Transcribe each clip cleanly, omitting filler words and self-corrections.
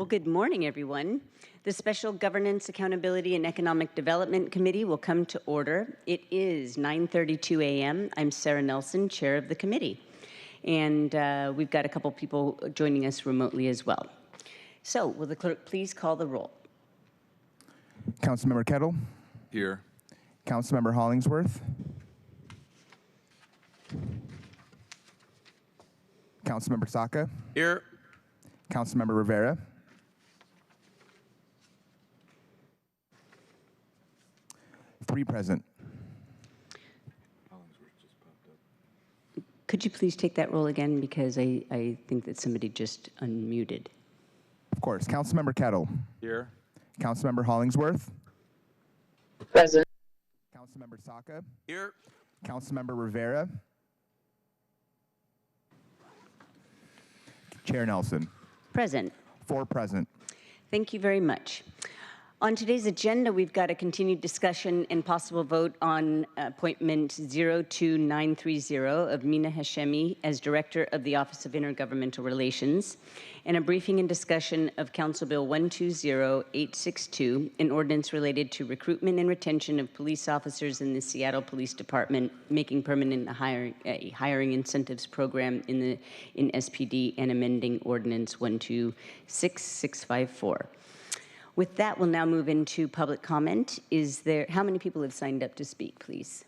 Well, good morning, everyone. The Special Governance, Accountability, and Economic Development Committee will come to order. It is 9:32 a.m. I'm Sarah Nelson, chair of the committee. And we've got a couple people joining us remotely as well. So will the clerk please call the roll? Councilmember Kettle. Here. Councilmember Hollingsworth. Councilmember Saka. Here. Councilmember Rivera. Three present. Could you please take that roll again, because I think that somebody just unmuted. Of course. Councilmember Kettle. Here. Councilmember Hollingsworth. Present. Councilmember Saka. Here. Councilmember Rivera. Chair Nelson. Present. Four present. Thank you very much. On today's agenda, we've got a continued discussion and possible vote on appointment 02930 of Mina Hashemi as Director of the Office of Intergovernmental Relations, and a briefing and discussion of Council Bill 120862, an ordinance related to recruitment and retention of police officers in the Seattle Police Department, making permanent a hiring incentives program in SPD, and amending Ordinance 126654. With that, we'll now move into public comment. How many people have signed up to speak, please?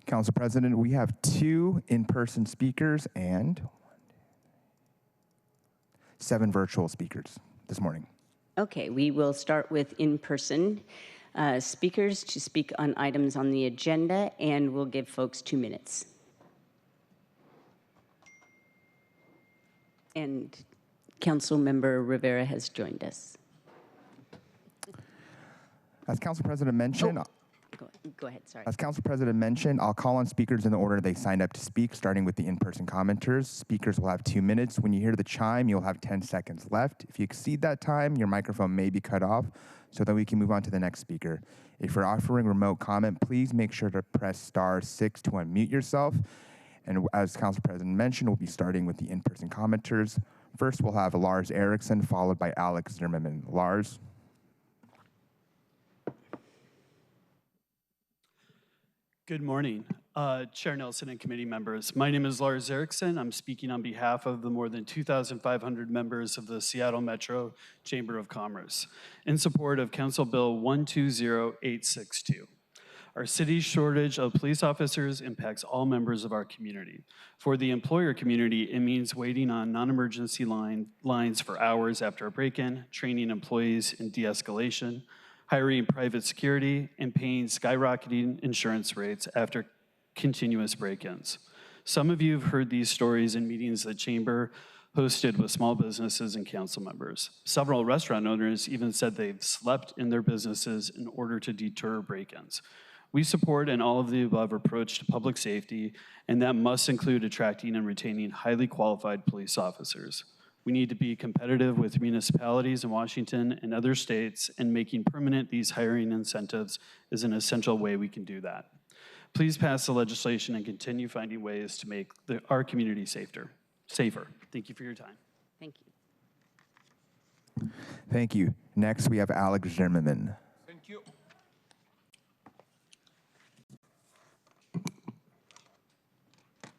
Council President, we have 2 in-person speakers and 7 virtual speakers this morning. Okay, we will start with in-person speakers to speak on items on the agenda, and we'll give folks 2 minutes. And Council Member Rivera has joined us. As Council President mentioned, Go ahead, sorry. As Council President mentioned, I'll call on speakers in the order they signed up to speak, starting with the in-person commenters. Speakers will have 2 minutes. When you hear the chime, you'll have 10 seconds left. If you exceed that time, your microphone may be cut off so that we can move on to the next speaker. If you're offering remote comment, please make sure to press *6 to unmute yourself. And as Council President mentioned, we'll be starting with the in-person commenters. First, we'll have Lars Eriksson, followed by Alex Zimmerman. Lars. Good morning, Chair Nelson and committee members. My name is Lars Eriksson. I'm speaking on behalf of the more than 2,500 members of the Seattle Metro Chamber of Commerce in support of Council Bill 120862. Our city's shortage of police officers impacts all members of our community. For the employer community, it means waiting on non-emergency lines for hours after a break-in, training employees in de-escalation, hiring private security, and paying skyrocketing insurance rates after continuous break-ins. Some of you have heard these stories in meetings the Chamber hosted with small businesses and council members. Several restaurant owners even said they've slept in their businesses in order to deter break-ins. We support an all-of-the-above approach to public safety, and that must include attracting and retaining highly qualified police officers. We need to be competitive with municipalities in Washington and other states, and making permanent these hiring incentives is an essential way we can do that. Please pass the legislation and continue finding ways to make our community safer. Thank you for your time. Thank you. Thank you. Next, we have Alex Zimmerman. Thank you.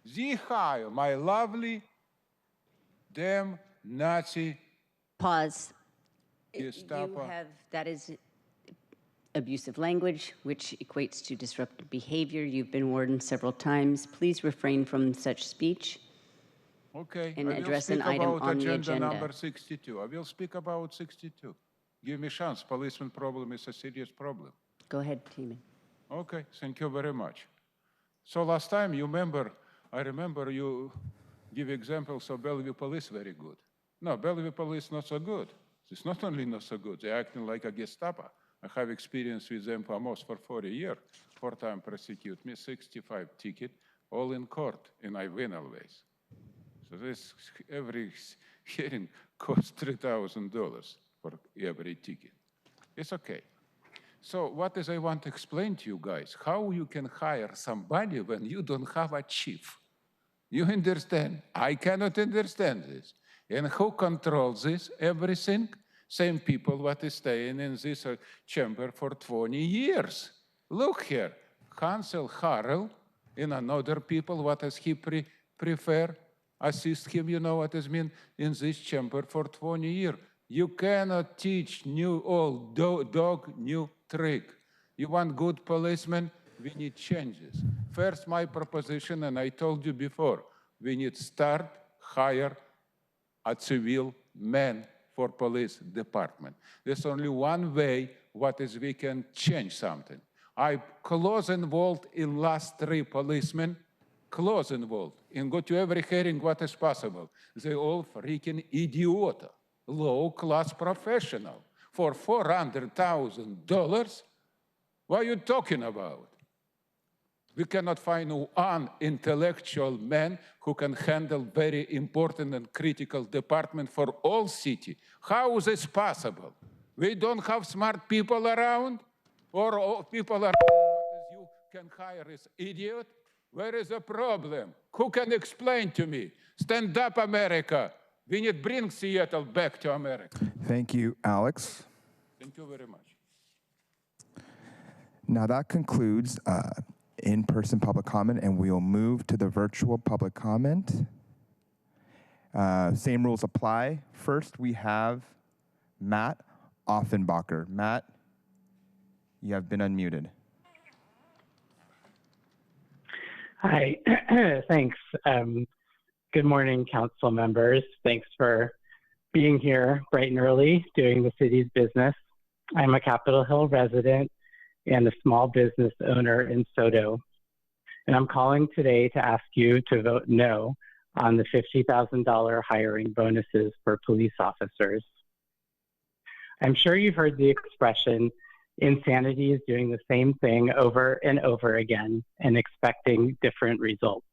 Zihai, my lovely damn Nazi. Pause. Gestapo. That is abusive language, which equates to disruptive behavior. You've been warned several times. Please refrain from such speech. Okay, And I will address speak an item about on the agenda agenda. number 62. I will speak about 62. Give me chance. Policeman problem is a serious problem. Go ahead, Teeman. Okay, thank you very much. So last time I remember you give examples of Bellevue police very good. No, Bellevue police not so good. It's not only not so good, they're acting like a Gestapo. I have experience with them almost for 40 years. 4 times prosecute me, 65 ticket, all in court, and I win always. So this, every hearing costs $3,000 for every ticket. It's okay. So what is I want to explain to you guys? How you can hire somebody when you don't have a chief? You understand? I cannot understand this. And who controls this, everything? Same people what is staying in this chamber for 20 years. Look here, Hansel Harrell and another people, what does he prefer? Assist him, you know what it means, in this chamber for 20 years. You cannot teach new old dog new trick. You want good policemen? We need changes. First, my proposition, and I told you before, we need start hire a civil man for police department. There's only one way what is we can change something. I close involved in last 3 policemen, close involved, and go to every hearing what is possible. They all freaking idiot, low-class professional. For $400,000, what are you talking about? We cannot find one intellectual man who can handle very important and critical department for all city. How is this possible? We don't have smart people around? Or all people around you can hire this idiot? Where is the problem? Who can explain to me? Stand up, America. We need to bring Seattle back to America. Thank you, Alex. Thank you very much. Now that concludes in-person public comment, and we'll move to the virtual public comment. Same rules apply. First, we have Matt Offenbacher. Matt, you have been unmuted. Hi, thanks. Good morning, council members. Thanks for being here bright and early, doing the city's business. I'm a Capitol Hill resident and a small business owner in Soto. And I'm calling today to ask you to vote no on the $50,000 hiring bonuses for police officers. I'm sure you've heard the expression, insanity is doing the same thing over and over again and expecting different results.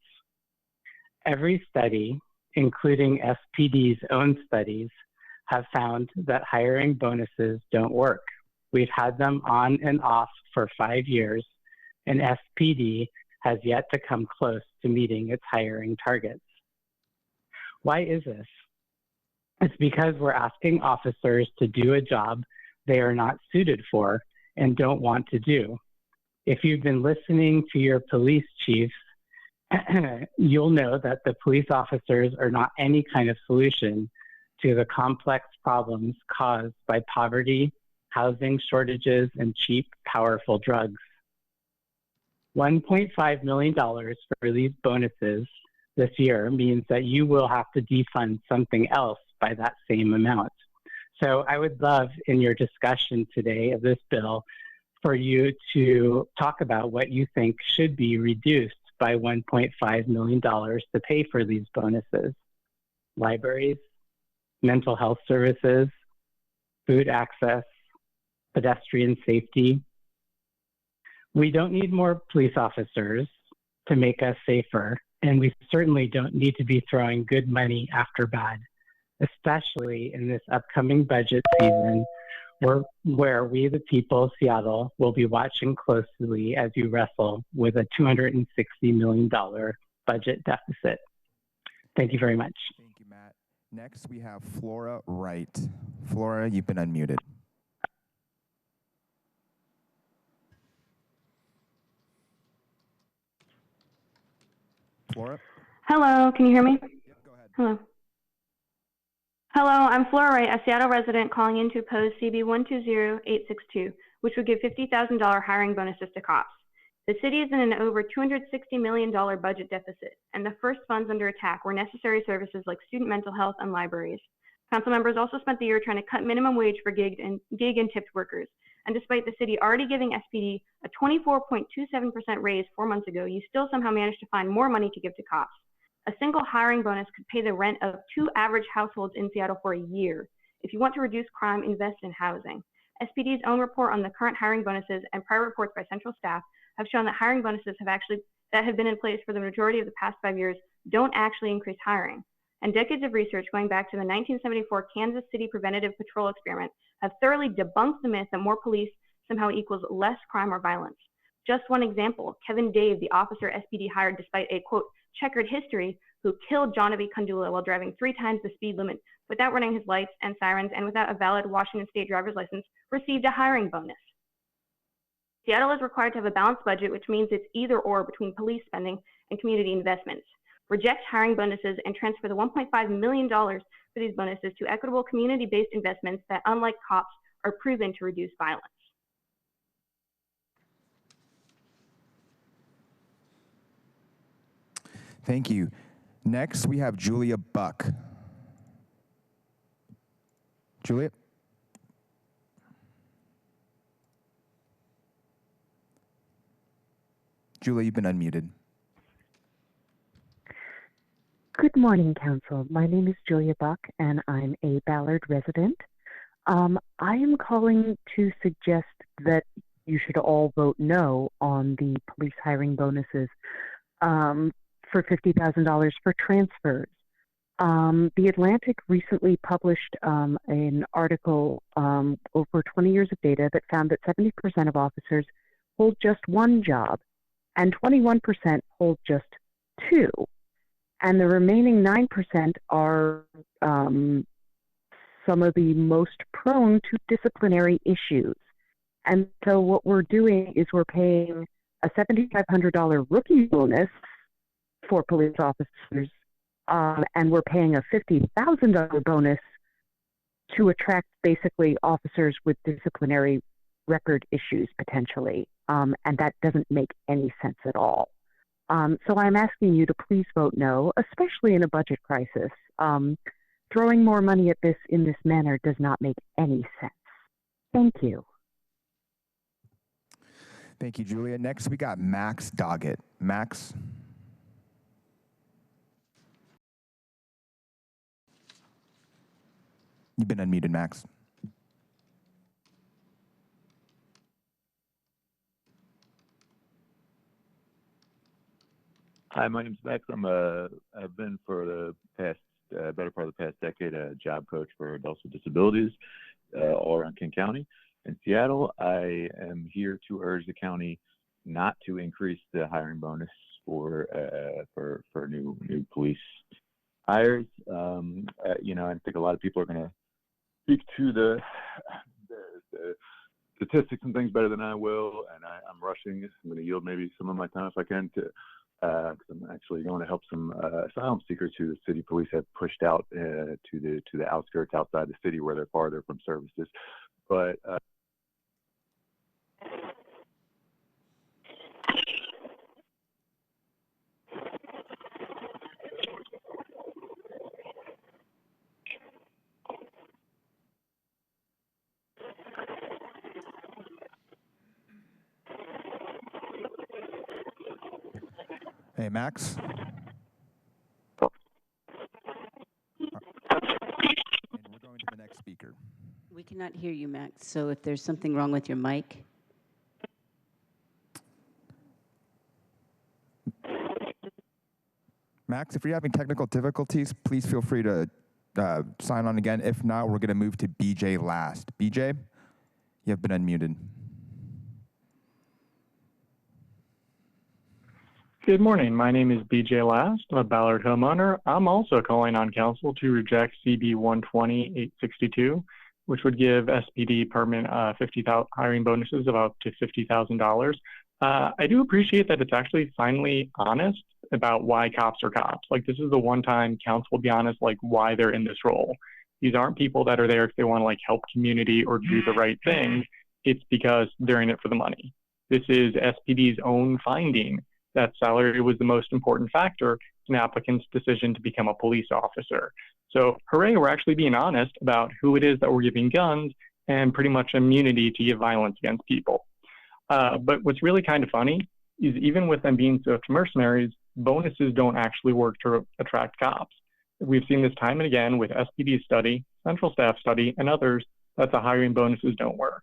Every study, including SPD's own studies, have found that hiring bonuses don't work. We've had them on and off for 5 years, and SPD has yet to come close to meeting its hiring targets. Why is this? It's because we're asking officers to do a job they are not suited for and don't want to do. If you've been listening to your police chiefs, you'll know that the police officers are not any kind of solution to the complex problems caused by poverty, housing shortages, and cheap, powerful drugs. $1.5 million for these bonuses this year means that you will have to defund something else by that same amount. So I would love in your discussion today of this bill for you to talk about what you think should be reduced by $1.5 million to pay for these bonuses. Libraries, mental health services, food access, pedestrian safety. We don't need more police officers to make us safer, and we certainly don't need to be throwing good money after bad, especially in this upcoming budget season where we, the people of Seattle, will be watching closely as you wrestle with a $260 million budget deficit. Thank you very much. Thank you, Matt. Next, we have Flora Wright. Flora, you've been unmuted. Flora? Hello, can you hear me? Yep, go ahead. Hello. Hello, I'm Flora Wright, a Seattle resident calling in to oppose CB 120862, which would give $50,000 hiring bonuses to cops. The city is in an over $260 million budget deficit, and the first funds under attack were necessary services like student mental health and libraries. Council members also spent the year trying to cut minimum wage for gig and tipped workers. And despite the city already giving SPD a 24.27% raise 4 months ago, you still somehow managed to find more money to give to cops. A single hiring bonus could pay the rent of 2 average households in Seattle for a year. If you want to reduce crime, invest in housing. SPD's own report on the current hiring bonuses and prior reports by central staff have shown that hiring bonuses that have been in place for the majority of the past 5 years don't actually increase hiring. And decades of research going back to the 1974 Kansas City Preventative Patrol Experiment have thoroughly debunked the myth that more police somehow equals less crime or violence. Just one example, Kevin Dave, the officer SPD hired despite a, quote, checkered history, who killed Jonavi Kandula while driving 3 times the speed limit without running his lights and sirens and without a valid Washington state driver's license, received a hiring bonus. Seattle is required to have a balanced budget, which means it's either or between police spending and community investments. Reject hiring bonuses and transfer the $1.5 million for these bonuses to equitable community-based investments that, unlike cops, are proven to reduce violence. Thank you. Next, we have Julia Buck. Julia? Julia, you've been unmuted. Good morning, Council. My name is Julia Buck, and I'm a Ballard resident. I am calling to suggest that you should all vote no on the police hiring bonuses for $50,000 for transfers. The Atlantic recently published an article over 20 years of data that found that 70% of officers hold just one job, and 21% hold just 2. And the remaining 9% are some of the most prone to disciplinary issues. And so what we're doing is we're paying a $7,500 rookie bonus for police officers, and we're paying a $50,000 bonus to attract basically officers with disciplinary record issues potentially. And that doesn't make any sense at all. So I'm asking you to please vote no, especially in a budget crisis. Throwing more money at this in this manner does not make any sense. Thank you. Thank you, Julia. Next, we got Max Doggett. Max? You've been unmuted, Max. Hi, my name's Max. I've been for the past, better part of the past decade, a job coach for adults with disabilities all around King County. In Seattle, I am here to urge the county not to increase the hiring bonus for new police hires. You know, I think a lot of people are going to speak to the statistics and things better than I will, and I'm rushing. I'm going to yield maybe some of my time if I can to. Because I'm actually going to help some asylum seekers who the city police have pushed out to the outskirts outside the city where they're farther from services. But Hey, Max? And we're going to the next speaker. We cannot hear you, Max, so if there's something wrong with your mic. Max, if you're having technical difficulties, please feel free to sign on again. If not, we're going to move to BJ last. BJ, you have been unmuted. Good morning. My name is BJ Last. I'm a Ballard homeowner. I'm also calling on council to reject CB 120-862, which would give SPD department hiring bonuses of up to $50,000. I do appreciate that it's actually finally honest about why cops are cops. Like, this is the one time council will be honest, like, why they're in this role. These aren't people that are there if they want to, like, help community or do the right thing. It's because they're in it for the money. This is SPD's own finding that salary was the most important factor in applicants' decision to become a police officer. So hooray, we're actually being honest about who it is that we're giving guns and pretty much immunity to give violence against people. But what's really kind of funny is even with them being swift mercenaries, bonuses don't actually work to attract cops. We've seen this time and again with SPD study, Central Staff study, and others that the hiring bonuses don't work.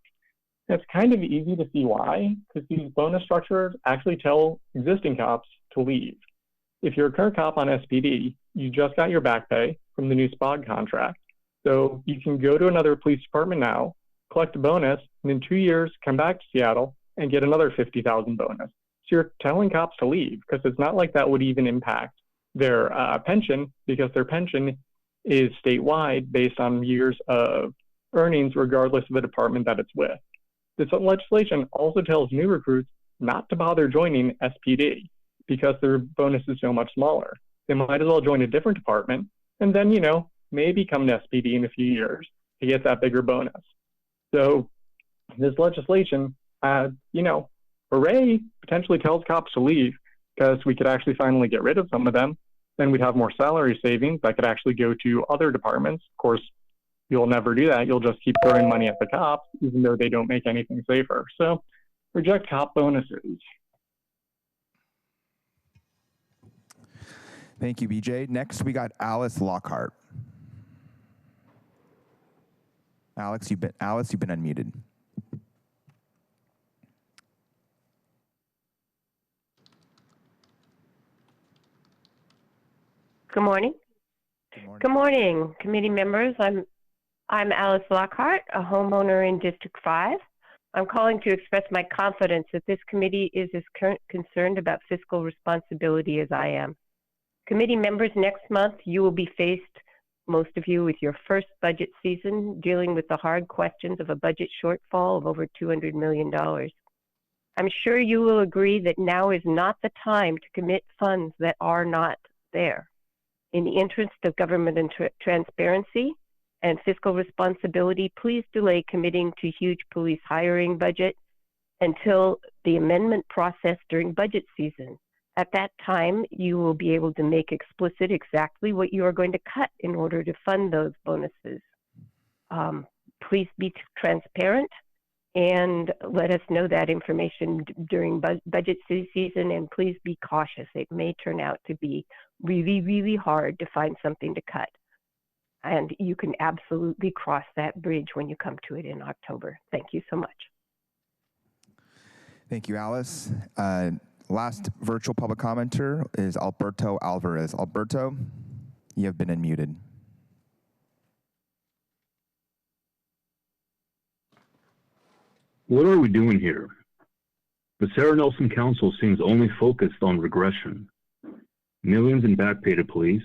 It's kind of easy to see why, because these bonus structures actually tell existing cops to leave. If you're a current cop on SPD, you just got your back pay from the new SPOG contract. So you can go to another police department now, collect a bonus, and in 2 years, come back to Seattle and get another $50,000 bonus. So you're telling cops to leave because it's not like that would even impact their pension, because their pension is statewide based on years of earnings, regardless of the department that it's with. This legislation also tells new recruits not to bother joining SPD because their bonus is so much smaller. They might as well join a different department and then, maybe come to SPD in a few years to get that bigger bonus. So this legislation, hooray, potentially tells cops to leave because we could actually finally get rid of some of them. Then we'd have more salary savings that could actually go to other departments. Of course, you'll never do that. You'll just keep throwing money at the cops, even though they don't make anything safer. So reject cop bonuses. Thank you, BJ. Next, we got Alice Lockhart. Alice, you've been unmuted. Good morning. Good morning, committee members. I'm Alice Lockhart, a homeowner in District 5. I'm calling to express my confidence that this committee is as concerned about fiscal responsibility as I am. Committee members, next month you will be faced, most of you, with your first budget season, dealing with the hard questions of a budget shortfall of over $200 million. I'm sure you will agree that now is not the time to commit funds that are not there. In the interest of government and transparency and fiscal responsibility, please delay committing to huge police hiring budget until the amendment process during budget season. At that time, you will be able to make explicit exactly what you are going to cut in order to fund those bonuses. Please be transparent and let us know that information during budget season, and please be cautious. It may turn out to be really, really hard to find something to cut. And you can absolutely cross that bridge when you come to it in October. Thank you so much. Thank you, Alice. Last virtual public commenter is Alberto Alvarez. Alberto, you have been unmuted. What are we doing here? The Sarah Nelson Council seems only focused on regression. Millions in back pay to police,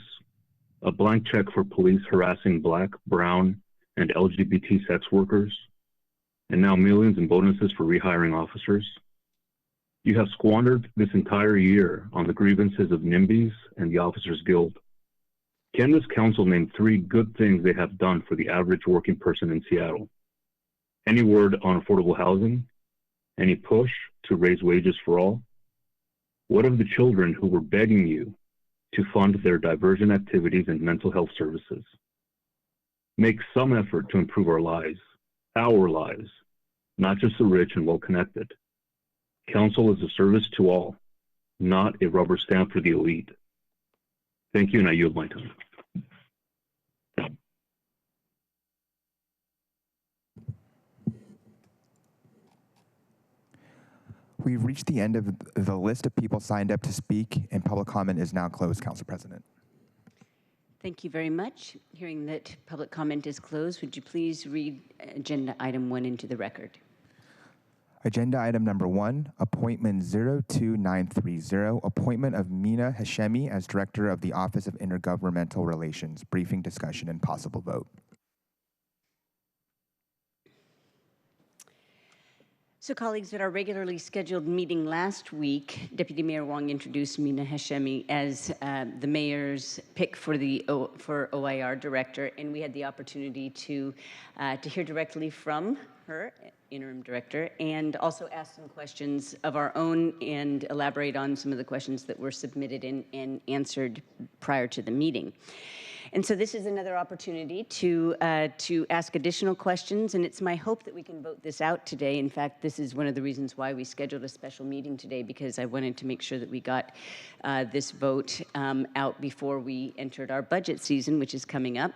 a blank check for police harassing Black, brown, and LGBT sex workers, and now millions in bonuses for rehiring officers. You have squandered this entire year on the grievances of NIMBYs and the Officers Guild. Can this council name 3 good things they have done for the average working person in Seattle? Any word on affordable housing? Any push to raise wages for all? What of the children who were begging you to fund their diversion activities and mental health services? Make some effort to improve our lives, not just the rich and well-connected. Council is a service to all, not a rubber stamp for the elite. Thank you, and I yield my time. We've reached the end of the list of people signed up to speak, and public comment is now closed, Council President. Thank you very much. Hearing that public comment is closed, would you please read agenda item 1 into the record? Agenda item number 1, appointment 02930, appointment of Mina Hashemi as Director of the Office of Intergovernmental Relations. Briefing, discussion, and possible vote. So colleagues, at our regularly scheduled meeting last week, Deputy Mayor Wong introduced Mina Hashemi as the mayor's pick for OIR director, and we had the opportunity to hear directly from her, interim director, and also ask some questions of our own and elaborate on some of the questions that were submitted and answered prior to the meeting. And so this is another opportunity to ask additional questions, and it's my hope that we can vote this out today. In fact, this is one of the reasons why we scheduled a special meeting today, because I wanted to make sure that we got this vote out before we entered our budget season, which is coming up.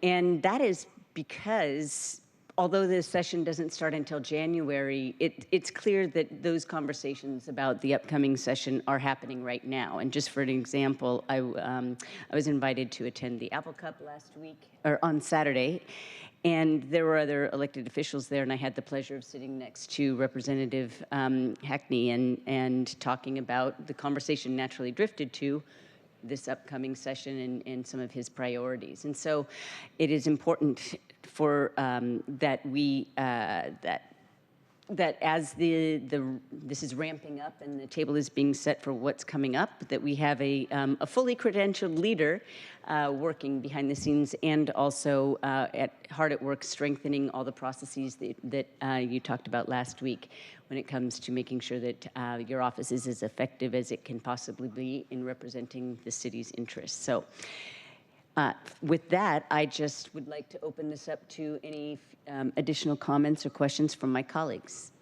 And that is because although this session doesn't start until January, it's clear that those conversations about the upcoming session are happening right now. And just for an example, I was invited to attend the Apple Cup last week, or on Saturday, And there were other elected officials there, and I had the pleasure of sitting next to Representative Hackney and talking about the conversation naturally drifted to this upcoming session and some of his priorities. And so it is important for that we that as this is ramping up and the table is being set for what's coming up, that we have a fully credentialed leader working behind the scenes and also hard at work strengthening all the processes that you talked about last week when it comes to making sure that your office is as effective as it can possibly be in representing the city's interests. So with that, I just would like to open this up to any additional comments or questions from my colleagues.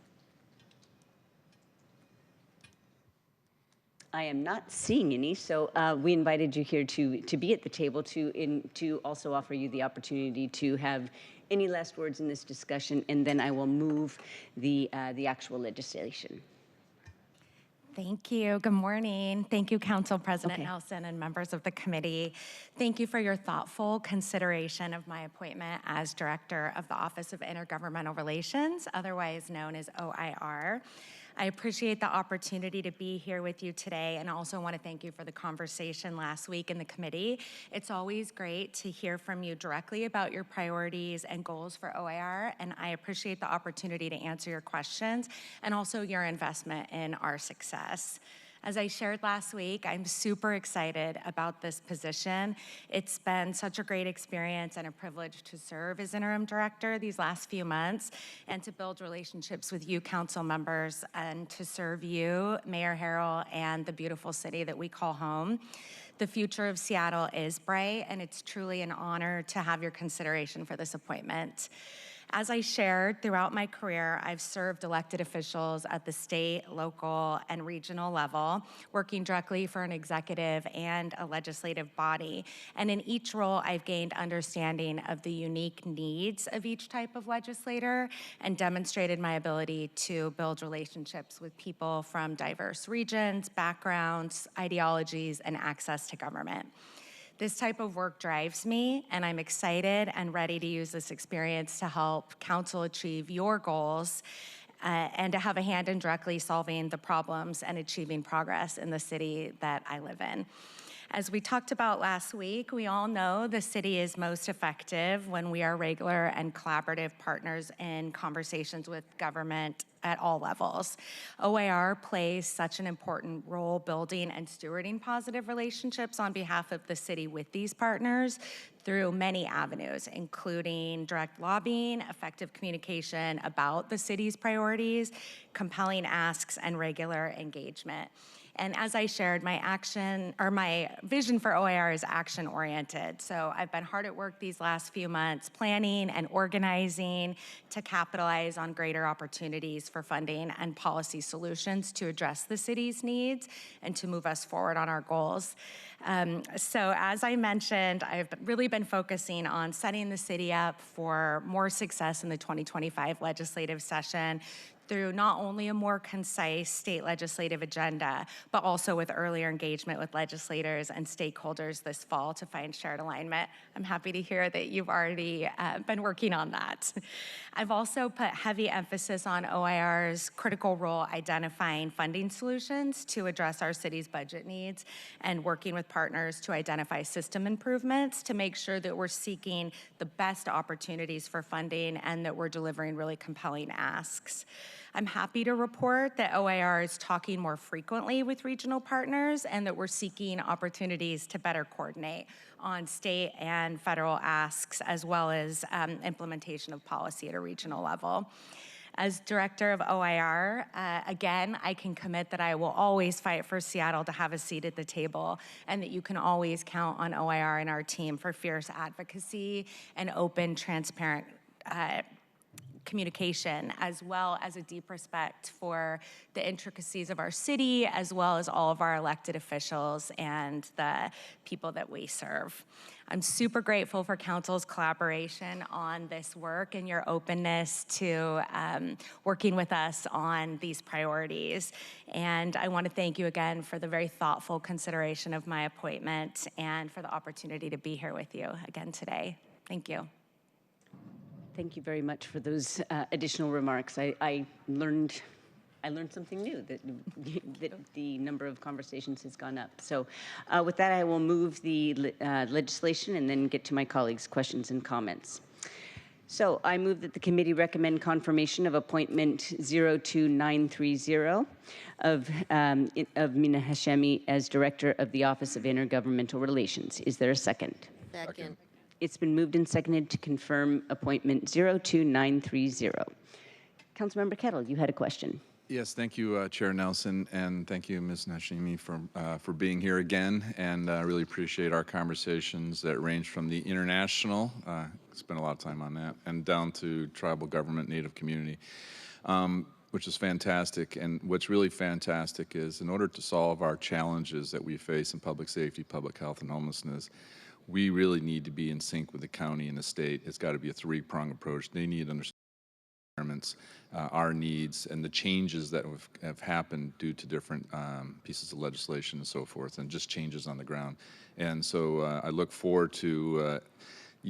I am not seeing any, so we invited you here to be at the table to also offer you the opportunity to have any last words in this discussion, and then I will move the actual legislation. Thank you. Good morning. Thank you, Council President Nelson and members of the committee. Thank you for your thoughtful consideration of my appointment as Director of the Office of Intergovernmental Relations, otherwise known as OIR. I appreciate the opportunity to be here with you today, and also want to thank you for the conversation last week in the committee. It's always great to hear from you directly about your priorities and goals for OIR, and I appreciate the opportunity to answer your questions and also your investment in our success. As I shared last week, I'm super excited about this position. It's been such a great experience and a privilege to serve as interim director these last few months and to build relationships with you council members and to serve you, Mayor Harrell, and the beautiful city that we call home. The future of Seattle is bright, and it's truly an honor to have your consideration for this appointment. As I shared, throughout my career, I've served elected officials at the state, local, and regional level, working directly for an executive and a legislative body. And in each role, I've gained understanding of the unique needs of each type of legislator and demonstrated my ability to build relationships with people from diverse regions, backgrounds, ideologies, and access to government. This type of work drives me, and I'm excited and ready to use this experience to help council achieve your goals and to have a hand in directly solving the problems and achieving progress in the city that I live in. As we talked about last week, we all know the city is most effective when we are regular and collaborative partners in conversations with government at all levels. OIR plays such an important role building and stewarding positive relationships on behalf of the city with these partners through many avenues, including direct lobbying, effective communication about the city's priorities, compelling asks, and regular engagement. And as I shared, my vision for OIR is action-oriented. So I've been hard at work these last few months, planning and organizing to capitalize on greater opportunities for funding and policy solutions to address the city's needs and to move us forward on our goals. So as I mentioned, I've really been focusing on setting the city up for more success in the 2025 legislative session through not only a more concise state legislative agenda, but also with earlier engagement with legislators and stakeholders this fall to find shared alignment. I'm happy to hear that you've already been working on that. I've also put heavy emphasis on OIR's critical role identifying funding solutions to address our city's budget needs and working with partners to identify system improvements to make sure that we're seeking the best opportunities for funding and that we're delivering really compelling asks. I'm happy to report that OIR is talking more frequently with regional partners and that we're seeking opportunities to better coordinate on state and federal asks, as well as implementation of policy at a regional level. As director of OIR, again, I can commit that I will always fight for Seattle to have a seat at the table and that you can always count on OIR and our team for fierce advocacy and open, transparent communication, as well as a deep respect for the intricacies of our city, as well as all of our elected officials and the people that we serve. I'm super grateful for council's collaboration on this work and your openness to working with us on these priorities. And I want to thank you again for the very thoughtful consideration of my appointment and for the opportunity to be here with you again today. Thank you. Thank you very much for those additional remarks. I learned something new, that the number of conversations has gone up. So with that, I will move the legislation and then get to my colleagues' questions and comments. So I move that the committee recommend confirmation of appointment 02930 of Mina Hashemi as Director of the Office of Intergovernmental Relations. Is there a second? Second. It's been moved and seconded to confirm appointment 02930. Councilmember Kettle, you had a question. Yes, thank you, Chair Nelson, and thank you, Ms. Hashemi, for being here again. And I really appreciate our conversations that range from the international, spent a lot of time on that, and down to tribal government, Native community, which is fantastic. And what's really fantastic is, in order to solve our challenges that we face in public safety, public health, and homelessness, we really need to be in sync with the county and the state. It's got to be a three-pronged approach. They need to understand our needs and the changes that have happened due to different pieces of legislation and so forth, and just changes on the ground. And so I look forward to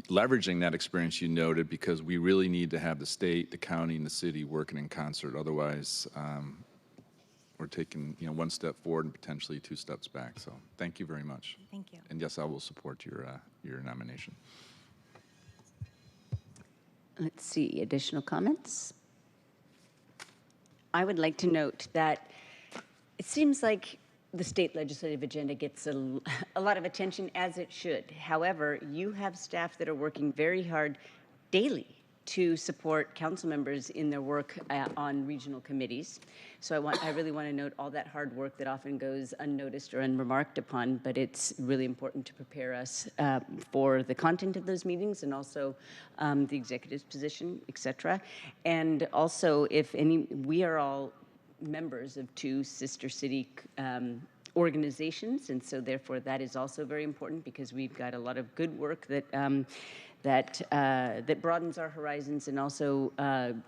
leveraging that experience you noted, because we really need to have the state, the county, and the city working in concert. Otherwise, we're taking one step forward and potentially two steps back. So thank you very much. Thank you. And yes, I will support your nomination. Let's see, additional comments? I would like to note that it seems like the state legislative agenda gets a lot of attention, as it should. However, you have staff that are working very hard daily to support council members in their work on regional committees. So I really want to note all that hard work that often goes unnoticed or unremarked upon, but it's really important to prepare us for the content of those meetings, and also the executive's position, et cetera. And also, we are all members of two sister city organizations, and so therefore that is also very important, because we've got a lot of good work that broadens our horizons and also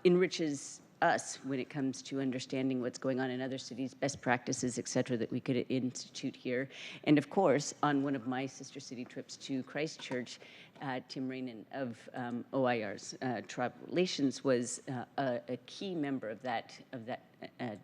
enriches us when it comes to understanding what's going on in other cities, best practices, et cetera, that we could institute here. And of course, on one of my sister city trips to Christchurch, Tim Rainin of OIR's Tribal Relations was a key member of that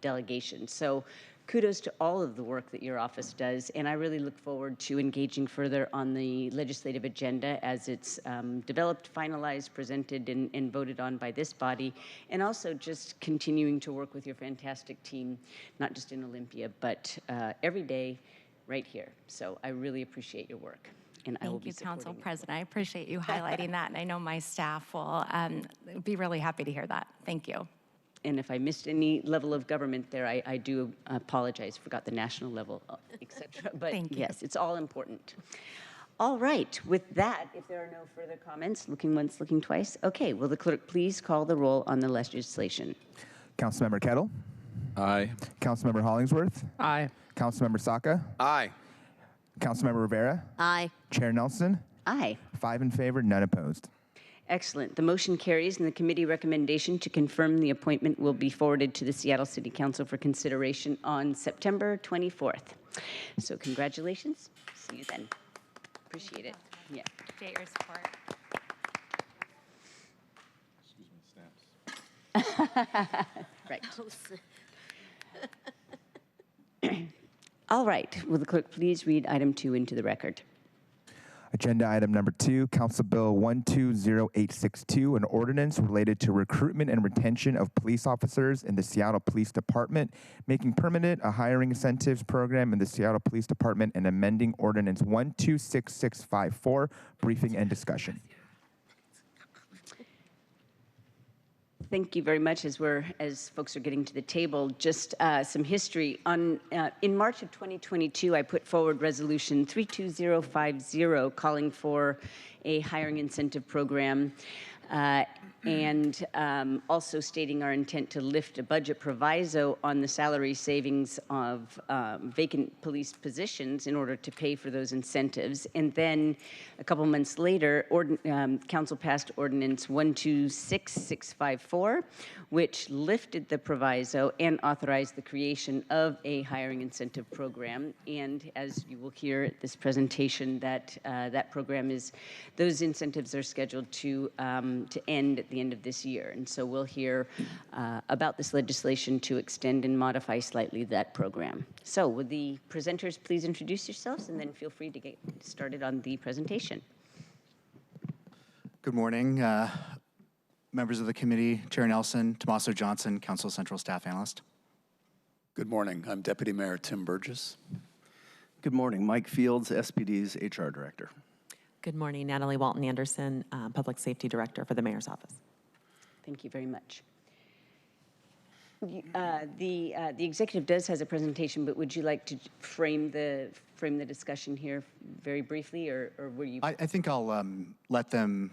delegation. So kudos to all of the work that your office does, and I really look forward to engaging further on the legislative agenda as it's developed, finalized, presented, and voted on by this body, and also just continuing to work with your fantastic team, not just in Olympia, but every day right here. So I really appreciate your work. And I will be Thank you, Council supporting President. I appreciate you highlighting that, and I know my staff will be really happy to hear that. Thank you. And if I missed any level of government there, I do apologize. Forgot the national level, et cetera. But yes, it's all important. All right. With that, if there are no further comments, looking once, looking twice. Okay. Will the clerk please call the roll on the legislation? Councilmember Kettle? Aye. Councilmember Hollingsworth? Aye. Councilmember Saka? Aye. Councilmember Rivera? Aye. Chair Nelson? Aye. 5 in favor, none opposed. Excellent. The motion carries, and the committee recommendation to confirm the appointment will be forwarded to the Seattle City Council for consideration on September 24th. So congratulations. See you then. Appreciate it. Yeah. Appreciate your support. Right. All right. Will the clerk please read item 2 into the record? Agenda item number 2, Council Bill 120862, an ordinance related to recruitment and retention of police officers in the Seattle Police Department, making permanent a hiring incentives program in the Seattle Police Department, and amending ordinance 126654. Briefing and discussion. Thank you very much. As folks are getting to the table, just some history. In March of 2022, I put forward Resolution 32050, calling for a hiring incentive program, and also stating our intent to lift a budget proviso on the salary savings of vacant police positions in order to pay for those incentives. And then a couple months later, Council passed Ordinance 126654, which lifted the proviso and authorized the creation of a hiring incentive program. And as you will hear at this presentation, that program those incentives are scheduled to end at the the end of this year. And so we'll hear about this legislation to extend and modify slightly that program. So would the presenters please introduce yourselves, and then feel free to get started on the presentation. Good morning, members of the committee, Chair Nelson, Tommaso Johnson, Council Central Staff Analyst. Good morning. I'm Deputy Mayor Tim Burgess. Good morning. Mike Fields, SPD's HR Director. Good morning. Natalie Walton Anderson, Public Safety Director for the Mayor's Office. Thank you very much. The executive does has a presentation, but would you like to frame the discussion here very briefly, or were you? I think I'll let them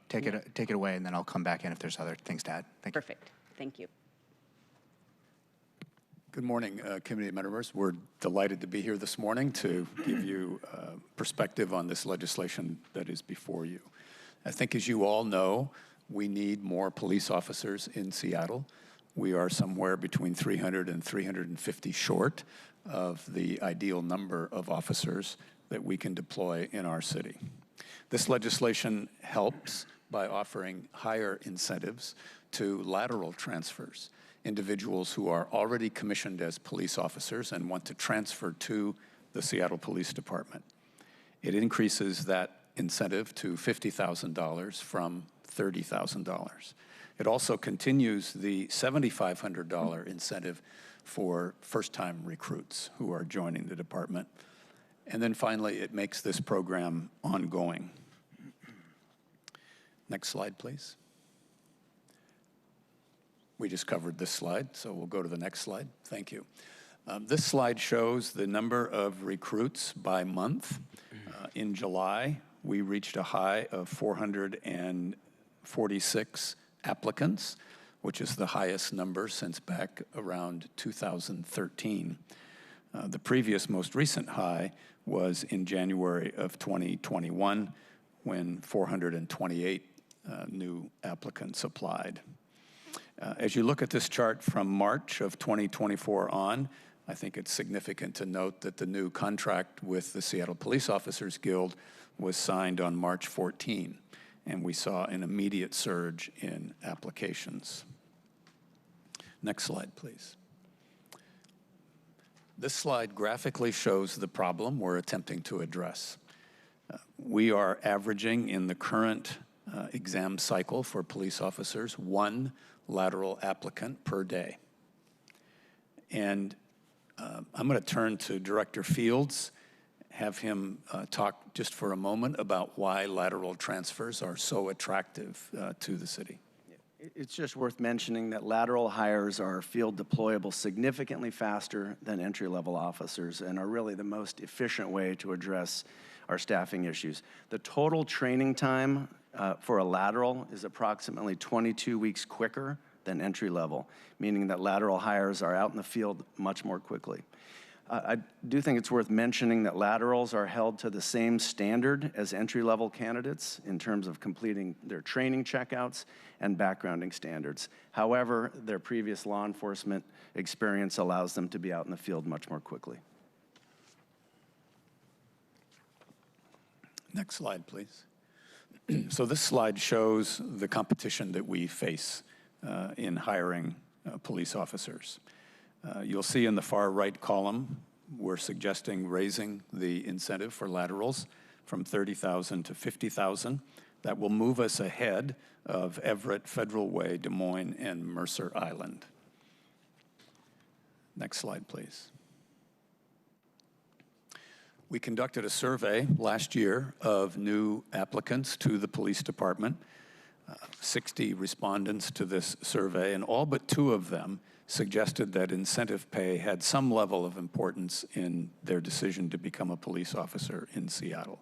take yeah. it away, and then I'll come back in if there's other things to add. Thank you. Perfect. Thank you. Good morning, committee members. We're delighted to be here this morning to give you perspective on this legislation that is before you. I think, as you all know, we need more police officers in Seattle. We are somewhere between 300 and 350 short of the ideal number of officers that we can deploy in our city. This legislation helps by offering higher incentives to lateral transfers. Individuals who are already commissioned as police officers and want to transfer to the Seattle Police Department. It increases that incentive to $50,000 from $30,000. It also continues the $7,500 incentive for first-time recruits who are joining the department. And then finally, it makes this program ongoing. Next slide, please. We just covered this slide, so we'll go to the next slide. Thank you. This slide shows the number of recruits by month. In July, we reached a high of 446 applicants, which is the highest number since back around 2013. The previous most recent high was in January of 2021, when 428 new applicants applied. As you look at this chart from March of 2024 on, I think it's significant to note that the new contract with the Seattle Police Officers Guild was signed on March 14, and we saw an immediate surge in applications. Next slide, please. This slide graphically shows the problem we're attempting to address. We are averaging in the current exam cycle for police officers 1 lateral applicant per day. And I'm going to turn to Director Fields, have him talk just for a moment about why lateral transfers are so attractive to the city. It's just worth mentioning that lateral hires are field deployable significantly faster than entry-level officers and are really the most efficient way to address our staffing issues. The total training time for a lateral is approximately 22 weeks quicker than entry level, meaning that lateral hires are out in the field much more quickly. I do think it's worth mentioning that laterals are held to the same standard as entry-level candidates in terms of completing their training checkouts and backgrounding standards. However, their previous law enforcement experience allows them to be out in the field much more quickly. Next slide, please. So this slide shows the competition that we face in hiring police officers. You'll see in the far right column, we're suggesting raising the incentive for laterals from $30,000 to $50,000. That will move us ahead of Everett, Federal Way, Des Moines, and Mercer Island. Next slide, please. We conducted a survey last year of new applicants to the police department. 60 respondents to this survey, and all but 2 of them suggested that incentive pay had some level of importance in their decision to become a police officer in Seattle.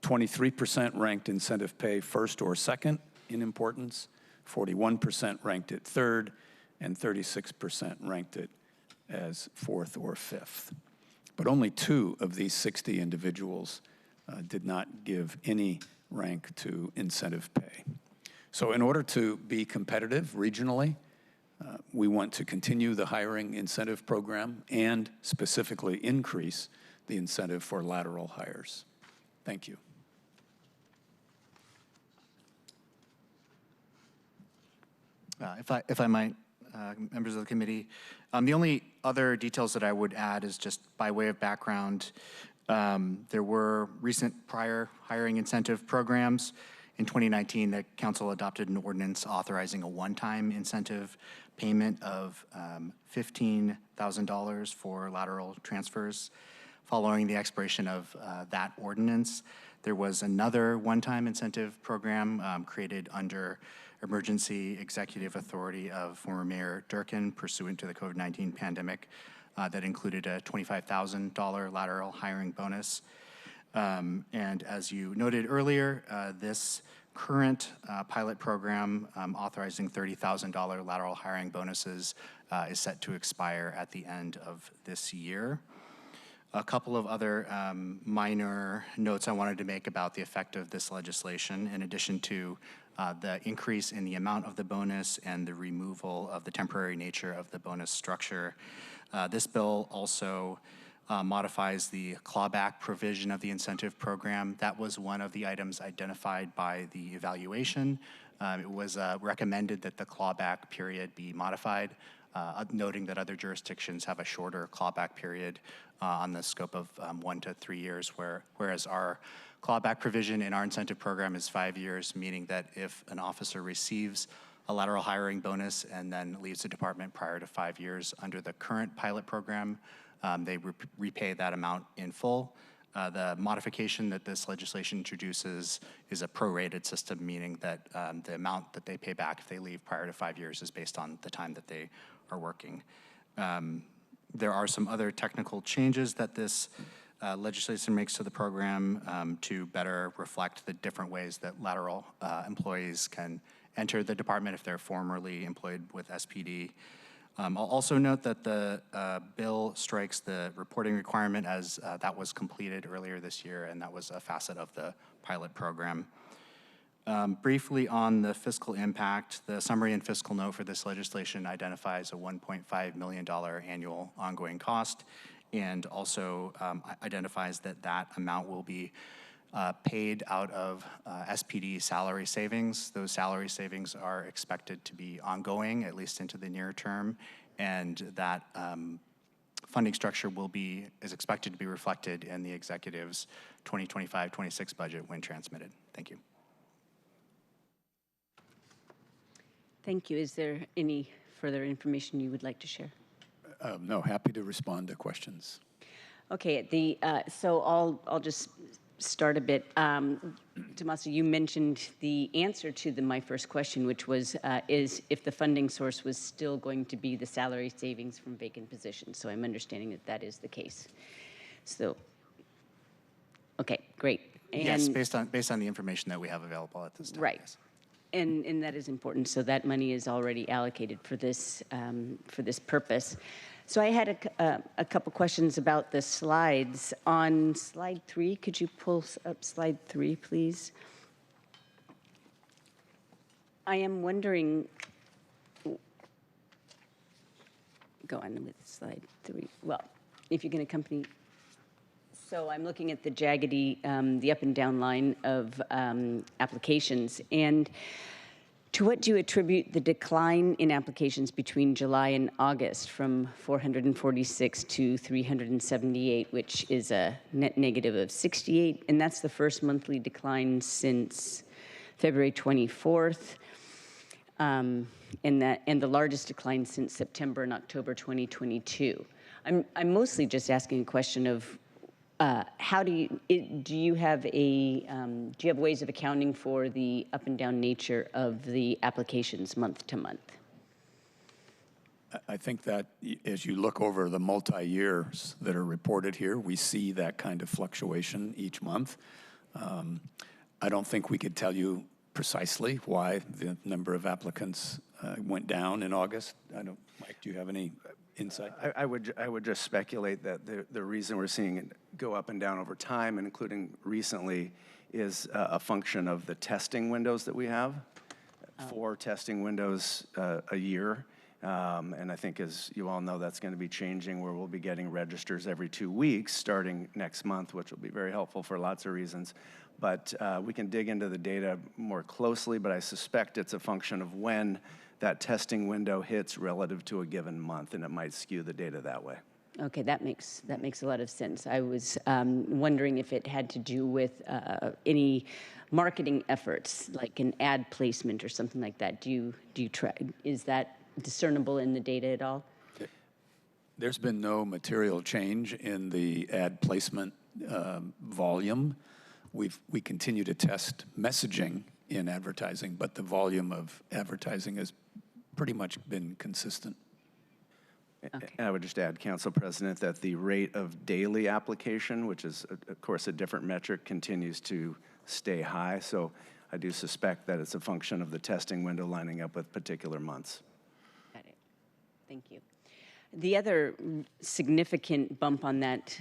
23% ranked incentive pay first or second in importance, 41% ranked it third, and 36% ranked it as fourth or fifth. But only 2 of these 60 individuals did not give any rank to incentive pay. So in order to be competitive regionally, we want to continue the hiring incentive program and specifically increase the incentive for lateral hires. Thank you. If I might, members of the committee, the only other details that I would add is just by way of background. There were recent prior hiring incentive programs. In 2019, the council adopted an ordinance authorizing a one-time incentive payment of $15,000 for lateral transfers. Following the expiration of that ordinance, there was another one-time incentive program created under emergency executive authority of former Mayor Durkin pursuant to the COVID-19 pandemic that included a $25,000 lateral hiring bonus. And as you noted earlier, this current pilot program authorizing $30,000 lateral hiring bonuses is set to expire at the end of this year. A couple of other minor notes I wanted to make about the effect of this legislation, in addition to the increase in the amount of the bonus and the removal of the temporary nature of the bonus structure. This bill also modifies the clawback provision of the incentive program. That was one of the items identified by the evaluation. It was recommended that the clawback period be modified, noting that other jurisdictions have a shorter clawback period on the scope of 1 to 3 years, whereas our clawback provision in our incentive program is 5 years, meaning that if an officer receives a lateral hiring bonus and then leaves the department prior to 5 years under the current pilot program, they repay that amount in full. The modification that this legislation introduces is a prorated system, meaning that the amount that they pay back if they leave prior to 5 years is based on the time that they are working. There are some other technical changes that this legislation makes to the program to better reflect the different ways that lateral employees can enter the department if they're formerly employed with SPD. I'll also note that the bill strikes the reporting requirement as that was completed earlier this year, and that was a facet of the pilot program. Briefly on the fiscal impact, the summary and fiscal note for this legislation identifies a $1.5 million annual ongoing cost, and also identifies that that amount will be paid out of SPD salary savings. Those salary savings are expected to be ongoing, at least into the near term, and that funding structure is expected to be reflected in the executive's 2025-26 budget when transmitted. Thank you. Thank you. Is there any further information you would like to share? No, happy to respond to questions. Okay, so I'll just start a bit. Tommaso, you mentioned the answer to my first question, which was is if the funding source was still going to be the salary savings from vacant positions. So I'm understanding that that is the case. So, okay, great. And yes, based on the information that we have available at this time. Right. Yes. And that is important. So that money is already allocated for this purpose. So I had a couple questions about the slides. On slide 3, could you pull up slide 3, please? I am wondering, go on with slide 3. Well, if you can accompany. So I'm looking at the jaggedy, the up and down line of applications. And to what do you attribute the decline in applications between July and August from 446 to 378, which is a net negative of 68, and that's the first monthly decline since February 24th, and the largest decline since September and October 2022. I'm mostly just asking a question of how do you have ways of accounting for the up and down nature of the applications month to month? I think that as you look over the multi-years that are reported here, we see that kind of fluctuation each month. I don't think we could tell you precisely why the number of applicants went down in August. Mike, do you have any insight? I would just speculate that the reason we're seeing it go up and down over time, and including recently, is a function of the testing windows that we have. 4 testing windows a year. And I think, as you all know, that's going to be changing, where we'll be getting registers every 2 weeks starting next month, which will be very helpful for lots of reasons. But we can dig into the data more closely, but I suspect it's a function of when that testing window hits relative to a given month, and it might skew the data that way. Okay, that makes a lot of sense. I was wondering if it had to do with any marketing efforts, like an ad placement or something like that. Do you try? Is that discernible in the data at all? There's been no material change in the ad placement volume. We continue to test messaging in advertising, but the volume of advertising has pretty much been consistent. Okay. I would just add, Council President, that the rate of daily application, which is, of course, a different metric, continues to stay high. So I do suspect that it's a function of the testing window lining up with particular months. Got it. Thank you. The other significant bump on that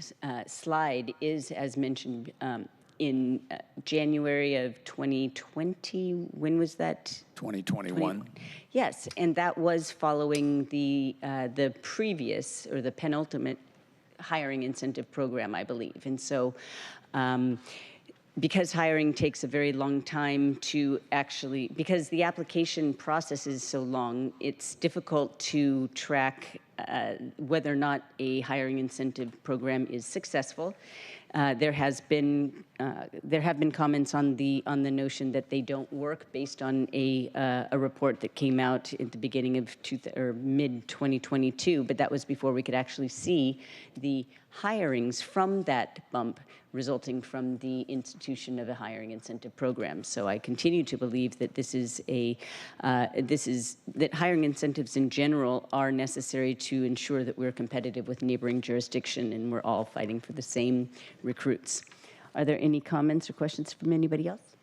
slide is, as mentioned, in January of 2020. When was that? 2021. Yes, and that was following the previous or the penultimate hiring incentive program, I believe. And so because hiring takes a very long time to actually, because the application process is so long, it's difficult to track whether or not a hiring incentive program is successful. There have been comments on the notion that they don't work based on a report that came out at the beginning of mid 2022, but that was before we could actually see the hirings from that bump resulting from the institution of a hiring incentive program. So I continue to believe that that hiring incentives in general are necessary to ensure that we're competitive with neighboring jurisdiction and we're all fighting for the same recruits. Are there any comments or questions from anybody else?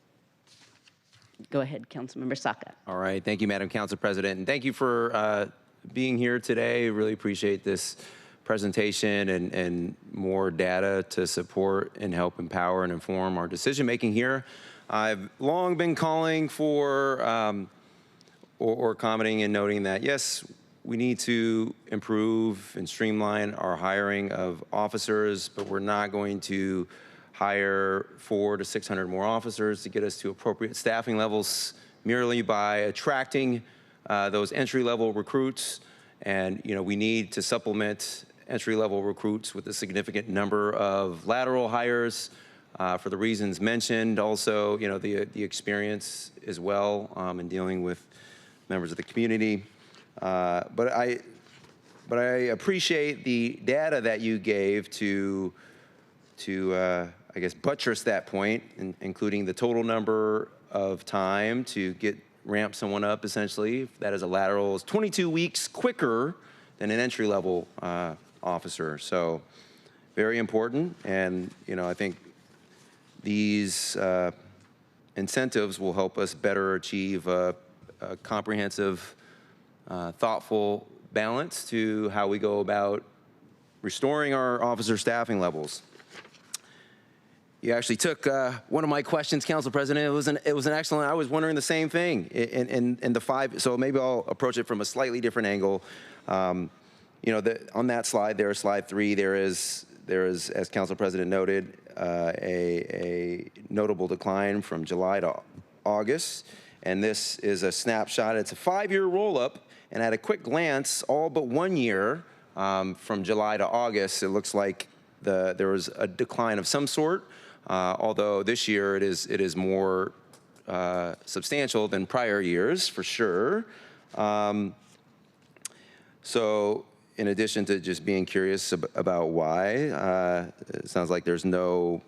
Go ahead, Councilmember Saka. All right, thank you, Madam Council President, and thank you for being here today. Really appreciate this presentation and more data to support and help empower and inform our decision making here. I've long been calling for or commenting and noting that, yes, we need to improve and streamline our hiring of officers, but we're not going to hire 400 to 600 more officers to get us to appropriate staffing levels merely by attracting those entry-level recruits. And we need to supplement entry-level recruits with a significant number of lateral hires for the reasons mentioned. Also, the experience as well in dealing with members of the community. But I appreciate the data that you gave to I guess, buttress that point, including the total number of time to ramp someone up, essentially. If that is a lateral, is 22 weeks quicker than an entry-level officer. So very important. And, I think these incentives will help us better achieve a comprehensive, thoughtful balance to how we go about restoring our officer staffing levels. You actually took one of my questions, Council President. It was an excellent. I was wondering the same thing in the 5. So maybe I'll approach it from a slightly different angle. On that slide there, slide 3, there is, as Council President noted, a notable decline from July to August, and this is a snapshot. It's a 5-year roll-up, and at a quick glance, all but 1 year from July to August, it looks like there was a decline of some sort. Although this year it is more substantial than prior years, for sure. So in addition to just being curious about why, it sounds like there's no,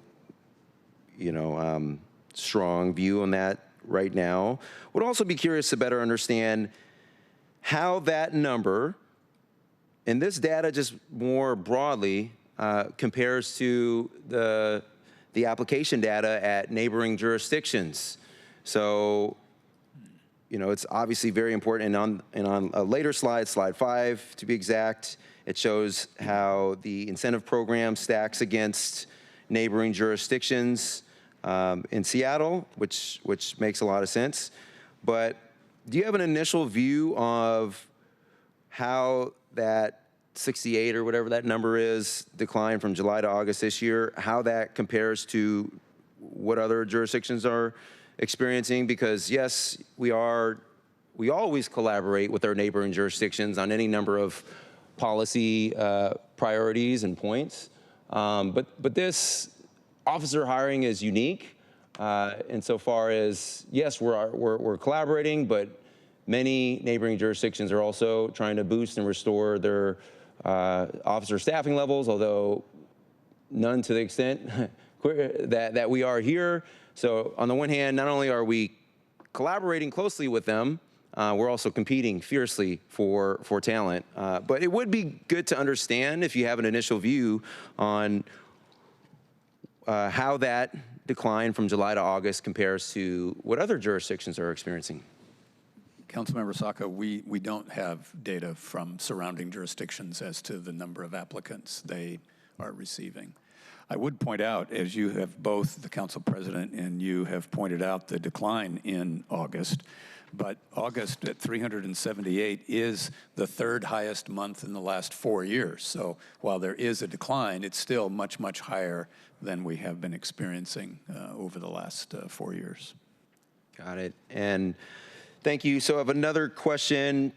strong view on that right now. Would also be curious to better understand how that number, and this data just more broadly, compares to the application data at neighboring jurisdictions. So, it's obviously very important. And on a later slide, slide 5 to be exact, it shows how the incentive program stacks against neighboring jurisdictions in Seattle, which makes a lot of sense. But do you have an initial view of how that 68 or whatever that number is, decline from July to August this year, how that compares to what other jurisdictions are experiencing? Because yes, we are we always collaborate with our neighboring jurisdictions on any number of policy priorities and points. But this officer hiring is unique insofar as, yes, we're collaborating, but many neighboring jurisdictions are also trying to boost and restore their officer staffing levels, although none to the extent that we are here. So on the one hand, not only are we collaborating closely with them, we're also competing fiercely for talent. But it would be good to understand, if you have an initial view on how that decline from July to August compares to what other jurisdictions are experiencing. Councilmember Saka, we don't have data from surrounding jurisdictions as to the number of applicants they are receiving. I would point out, as you have both, the council president and you have pointed out the decline in August, but August at 378 is the third highest month in the last 4 years. So while there is a decline, it's still much, much higher than we have been experiencing over the last 4 years. Got it. And thank you. So I have another question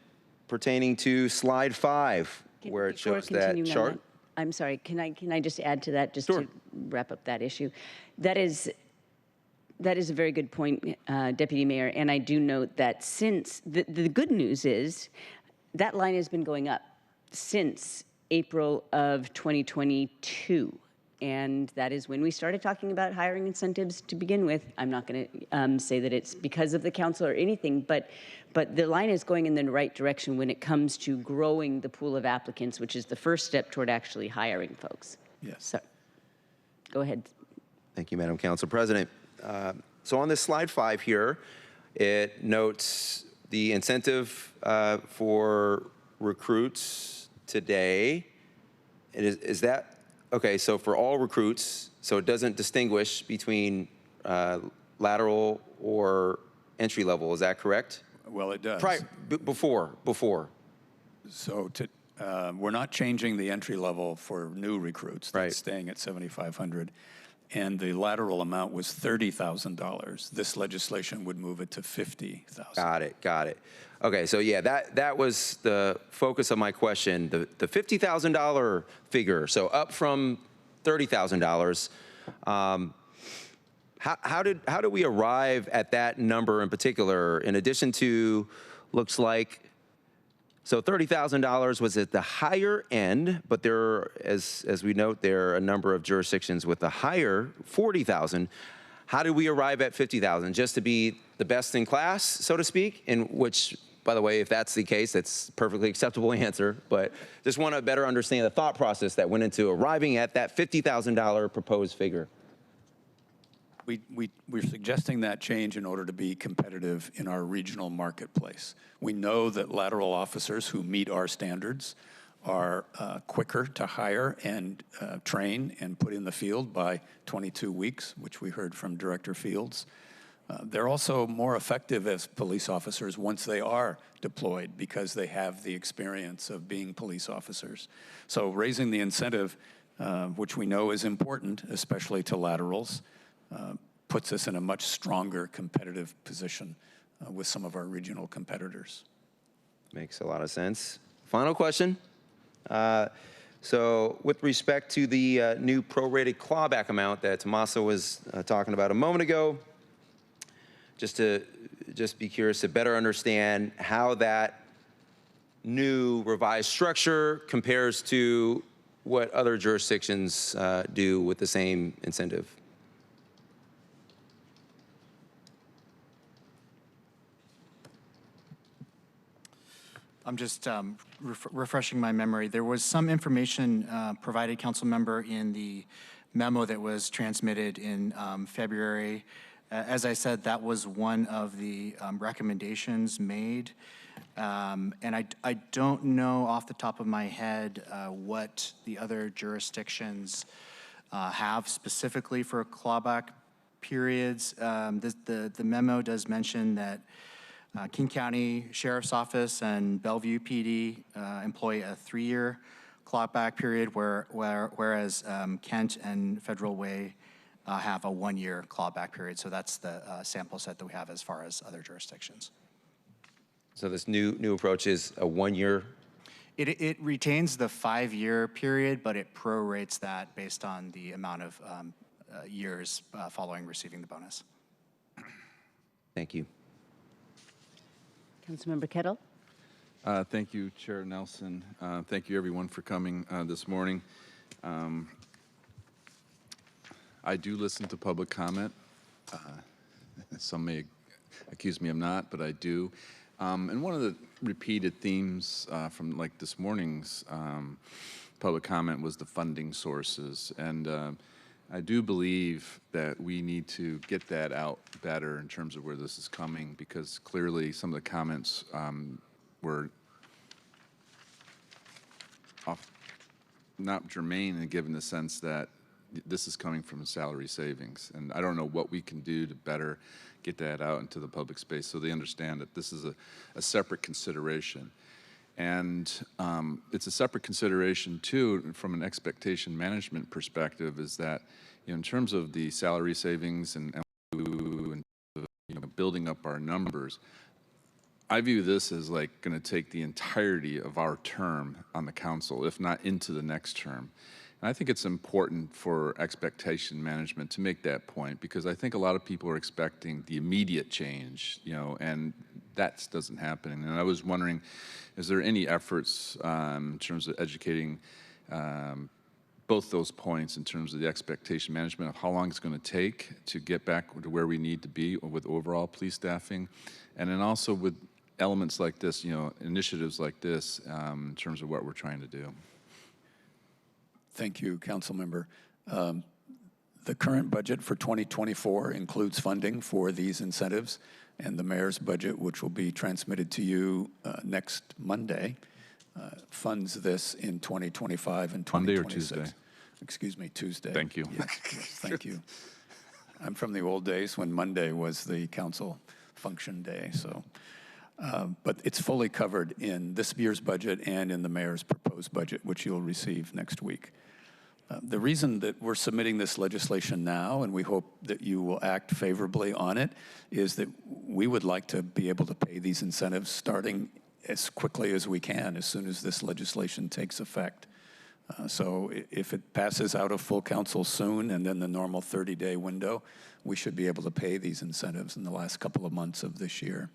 pertaining to slide 5, where it shows that chart. I'm sorry, can I just add to that, just to wrap up that issue? That is a very good point, Deputy Mayor, and I do note that since, the good news is that line has been going up since April of 2022. And that is when we started talking about hiring incentives to begin with. I'm not going to say that it's because of the council or anything, but the line is going in the right direction when it comes to growing the pool of applicants, which is the first step toward actually hiring folks. Yes. So, go ahead. Thank you, Madam Council President. So on this slide 5 here, it notes the incentive for recruits today. Is that okay? So for all recruits, so it doesn't distinguish between lateral or entry level. Is that correct? Well, it does. Before. So we're not changing the entry level for new recruits. That's staying at $7,500. And the lateral amount was $30,000. This legislation would move it to $50,000. Got it. Okay, so yeah, that was the focus of my question. The $50,000 figure, so up from $30,000. How did we arrive at that number in particular? In addition to, looks like, so $30,000 was at the higher end, but there, as we note, there are a number of jurisdictions with a higher $40,000. How did we arrive at $50,000? Just to be the best in class, so to speak, in which, by the way, if that's the case, that's a perfectly acceptable answer, but just want to better understand the thought process that went into arriving at that $50,000 proposed figure. We're suggesting that change in order to be competitive in our regional marketplace. We know that lateral officers who meet our standards are quicker to hire and train and put in the field by 22 weeks, which we heard from Director Fields. They're also more effective as police officers once they are deployed because they have the experience of being police officers. So raising the incentive, which we know is important, especially to laterals, puts us in a much stronger competitive position with some of our regional competitors. Makes a lot of sense. Final question. So with respect to the new prorated clawback amount that Tommaso was talking about a moment ago, just be curious to better understand how that new revised structure compares to what other jurisdictions do with the same incentive. I'm just refreshing my memory. There was some information provided, council member, in the memo that was transmitted in February. As I said, that was one of the recommendations made. And I don't know off the top of my head what the other jurisdictions have specifically for clawback periods. The memo does mention that King County Sheriff's Office and Bellevue PD employ a 3-year clawback period, whereas Kent and Federal Way have a 1-year clawback period. So that's the sample set that we have as far as other jurisdictions. So this new approach is a 1 year. It retains the 5-year period, but it prorates that based on the amount of years following receiving the bonus. Thank you. Councilmember Kettle. Thank you, Chair Nelson. Thank you, everyone, for coming this morning. I do listen to public comment. Some may accuse me of not, but I do. And one of the repeated themes from like this morning's public comment was the funding sources. And I do believe that we need to get that out better in terms of where this is coming, because clearly some of the comments were not germane, and given the sense that this is coming from salary savings. And I don't know what we can do to better get that out into the public space so they understand that this is a separate consideration. And it's a separate consideration, too, from an expectation management perspective, is that, you know, in terms of the salary savings and building up our numbers, I view this as like going to take the entirety of our term on the council, if not into the next term. And I think it's important for expectation management to make that point, because I think a lot of people are expecting the immediate change, you know, and that doesn't happen. And I was wondering, is there any efforts in terms of educating both those points in terms of the expectation management of how long it's going to take to get back to where we need to be with overall police staffing, and then also with elements like this, you know, initiatives like this in terms of what we're trying to do. Thank you, Council Member. The current budget for 2024 includes funding for these incentives, and the mayor's budget, which will be transmitted to you next Monday, funds this in 2025 and 2026. Monday or Tuesday? Excuse me, Tuesday. Thank you. Yes, thank you. I'm from the old days when Monday was the council function day, so. But it's fully covered in this year's budget and in the mayor's proposed budget, which you'll receive next week. The reason that we're submitting this legislation now, and we hope that you will act favorably on it, is that we would like to be able to pay these incentives starting as quickly as we can, as soon as this legislation takes effect. So if it passes out of full council soon, and then the normal 30-day window, we should be able to pay these incentives in the last couple of months of this year.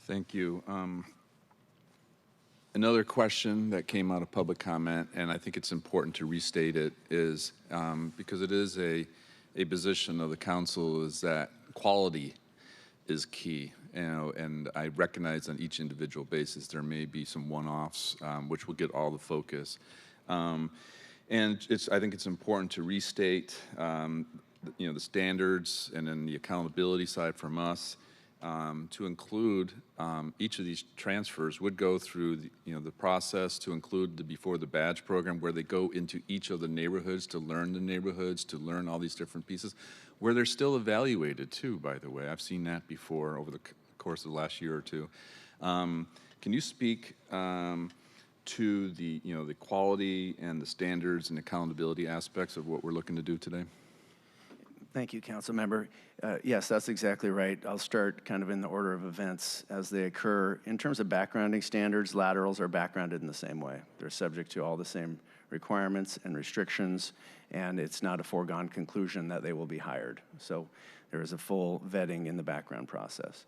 Thank you. Another question that came out of public comment, and I think it's important to restate it, is because it is a position of the council, is that quality is key. You know, and I recognize on each individual basis there may be some one-offs which will get all the focus. And I think it's important to restate you know, the standards and then the accountability side from us. To include each of these transfers would go through the process to include the Before the Badge program, where they go into each of the neighborhoods to learn the neighborhoods, to learn all these different pieces, where they're still evaluated too, by the way. I've seen that before over the course of the last year or two. Can you speak to the quality and the standards and accountability aspects of what we're looking to do today? Thank you, Council Member. Yes, that's exactly right. I'll start kind of in the order of events as they occur. In terms of backgrounding standards, laterals are backgrounded in the same way. They're subject to all the same requirements and restrictions, and it's not a foregone conclusion that they will be hired. So there is a full vetting in the background process.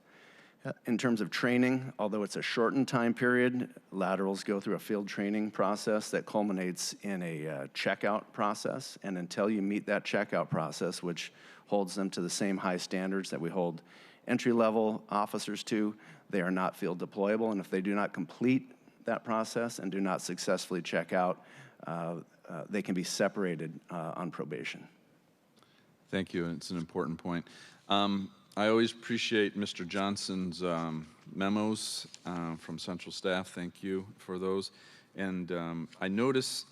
In terms of training, although it's a shortened time period, laterals go through a field training process that culminates in a checkout process. And until you meet that checkout process, which holds them to the same high standards that we hold entry-level officers to, they are not field deployable. And if they do not complete that process and do not successfully check out, they can be separated on probation. Thank you. It's an important point. I always appreciate Mr. Johnson's memos from central staff. Thank you for those. And I notice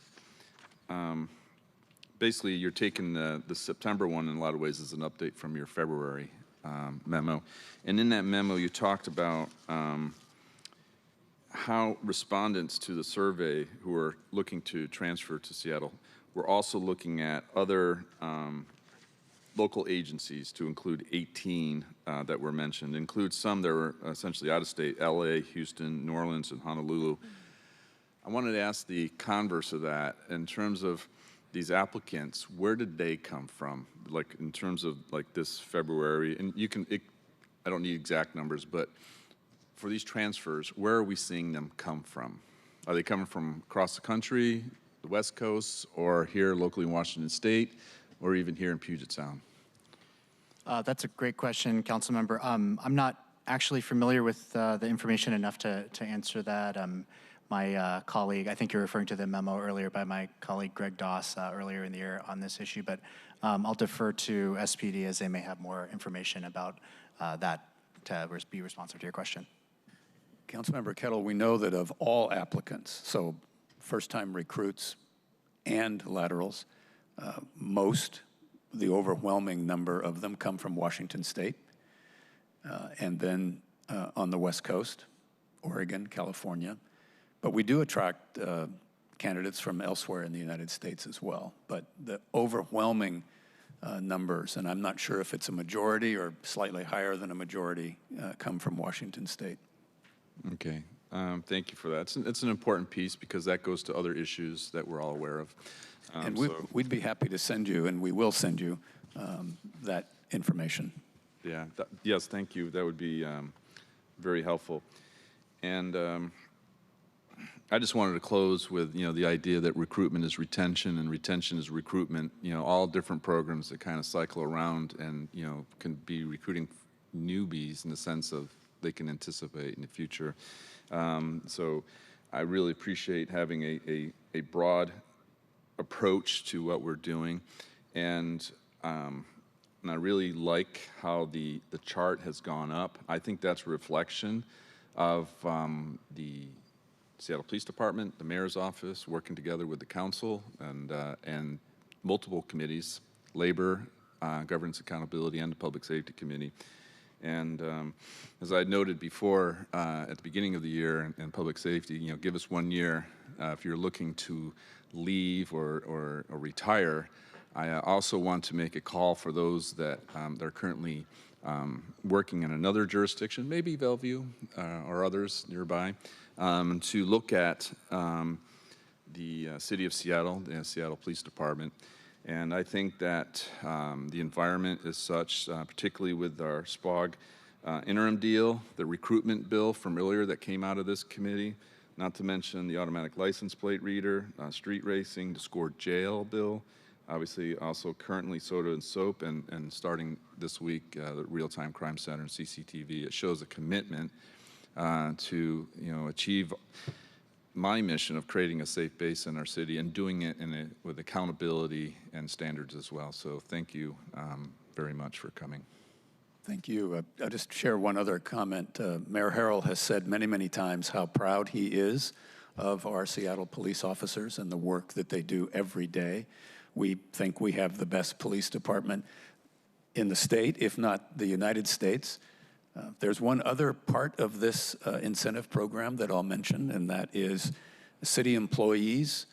basically you're taking the September one in a lot of ways as an update from your February memo. And in that memo, you talked about how respondents to the survey who are looking to transfer to Seattle were also looking at other local agencies, to include 18 that were mentioned, include some that were essentially out of state, LA, Houston, New Orleans, and Honolulu. I wanted to ask the converse of that in terms of these applicants, where did they come from? Like in terms of like this February, and you can, I don't need exact numbers, but for these transfers, where are we seeing them come from? Are they coming from across the country, the West Coast, or here locally in Washington State, or even here in Puget Sound? That's a great question, Council Member. I'm not actually familiar with the information enough to answer that. My colleague, I think you're referring to the memo earlier by my colleague Greg Doss earlier in the year on this issue, but I'll defer to SPD as they may have more information about that to be responsive to your question. Councilmember Kettle, we know that of all applicants, so first-time recruits and laterals, the overwhelming number of them come from Washington State, and then on the West Coast, Oregon, California. But we do attract candidates from elsewhere in the United States as well. But the overwhelming numbers, and I'm not sure if it's a majority or slightly higher than a majority, come from Washington State. Okay, thank you for that. It's an important piece because that goes to other issues that we're all aware of. And we'd be happy to send you, and we will send you, that information. Yeah, yes, thank you. That would be very helpful. And I just wanted to close with, the idea that recruitment is retention and retention is recruitment, all different programs that kind of cycle around and, can be recruiting newbies in the sense of they can anticipate in the future. So I really appreciate having a broad approach to what we're doing. And I really like how the chart has gone up. I think that's a reflection of the Seattle Police Department, the Mayor's Office, working together with the council and multiple committees, Labor, Governance Accountability, and the Public Safety Committee. And as I noted before, at the beginning of the year in public safety, give us 1 year if you're looking to leave or retire. I also want to make a call for those that are currently working in another jurisdiction, maybe Bellevue or others nearby, to look at the City of Seattle, the Seattle Police Department. And I think that the environment is such, particularly with our SPOG interim deal, the recruitment bill from earlier that came out of this committee, not to mention the automatic license plate reader, street racing, the score jail bill, obviously also currently soda and soap, and starting this week, the real-time crime center and CCTV. It shows a commitment to achieve my mission of creating a safe base in our city and doing it with accountability and standards as well. So thank you very much for coming. Thank you. I'll just share one other comment. Mayor Harrell has said many, many times how proud he is of our Seattle police officers and the work that they do every day. We think we have the best police department in the state, if not the United States. There's one other part of this incentive program that I'll mention, and that is city employees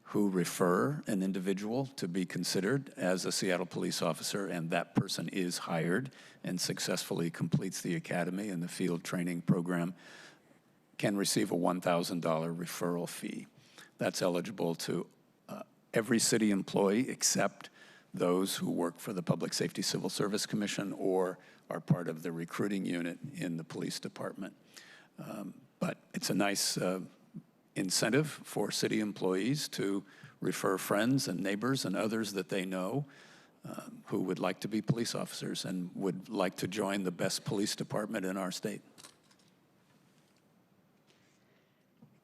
who refer an individual to be considered as a Seattle police officer, and that person is hired and successfully completes the academy and the field training program, can receive a $1,000 referral fee. That's eligible to every city employee except those who work for the Public Safety Civil Service Commission or are part of the recruiting unit in the police department. But it's a nice incentive for city employees to refer friends and neighbors and others that they know who would like to be police officers and would like to join the best police department in our state.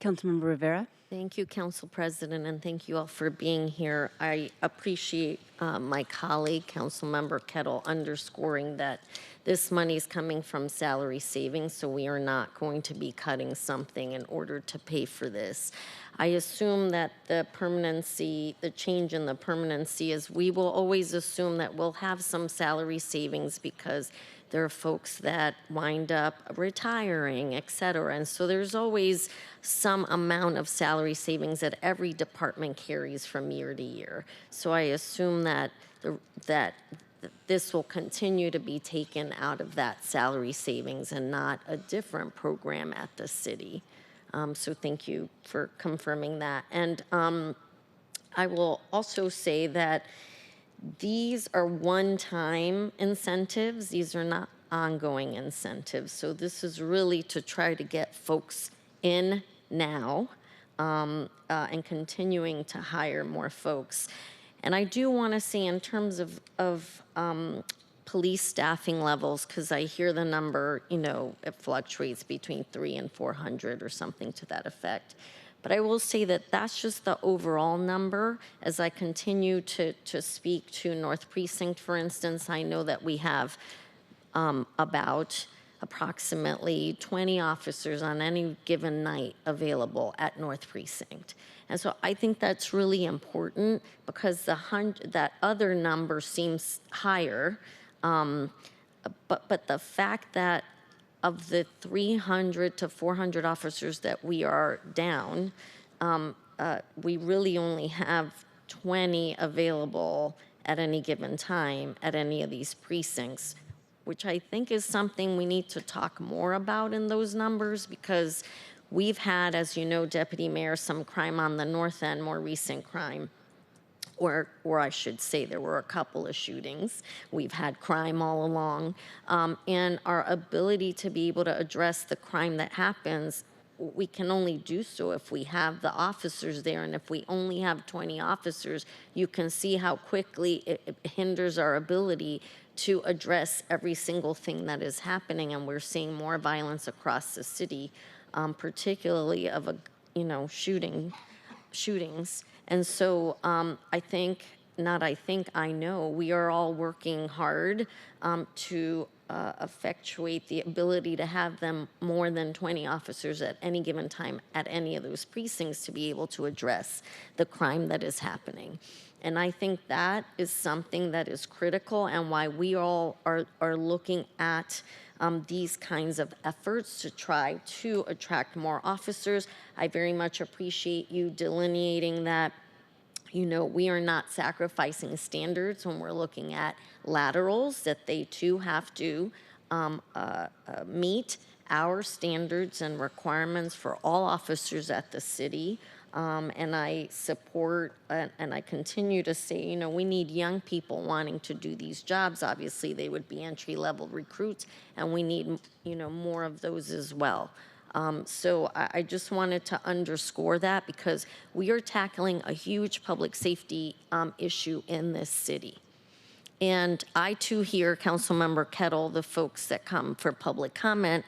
Councilmember Rivera. Thank you, Council President, and thank you all for being here. I appreciate my colleague, Councilmember Kettle, underscoring that this money is coming from salary savings, so we are not going to be cutting something in order to pay for this. I assume that the permanency, the change in the permanency is we will always assume that we'll have some salary savings because there are folks that wind up retiring, et cetera. And so there's always some amount of salary savings that every department carries from year to year. So I assume that this will continue to be taken out of that salary savings and not a different program at the city. So thank you for confirming that. And I will also say that these are one-time incentives. These are not ongoing incentives. So this is really to try to get folks in now and continuing to hire more folks. And I do want to say in terms of police staffing levels, because I hear the number, you know, it fluctuates between 300 and 400 or something to that effect. But I will say that that's just the overall number. As I continue to speak to North Precinct, for instance, I know that we have about approximately 20 officers on any given night available at North Precinct. And so I think that's really important because that other number seems higher. But the fact that of the 300 to 400 officers that we are down, we really only have 20 available at any given time at any of these precincts, which I think is something we need to talk more about in those numbers, because we've had, as you know, Deputy Mayor, some crime on the north end, more recent crime. Or I should say there were a couple of shootings. We've had crime all along. And our ability to be able to address the crime that happens, we can only do so if we have the officers there. And if we only have 20 officers, you can see how quickly it hinders our ability to address every single thing that is happening. And we're seeing more violence across the city, particularly of shootings. And so I know we are all working hard to effectuate the ability to have them more than 20 officers at any given time at any of those precincts to be able to address the crime that is happening. And I think that is something that is critical, and why we all are looking at these kinds of efforts to try to attract more officers. I very much appreciate you delineating that, you know, we are not sacrificing standards when we're looking at laterals, that they too have to meet our standards and requirements for all officers at the city. And I support and I continue to say, you know, we need young people wanting to do these jobs. Obviously, they would be entry-level recruits, and we need, you know, more of those as well. So I just wanted to underscore that, because we are tackling a huge public safety issue in this city. And I too hear Councilmember Kettle, the folks that come for public comment.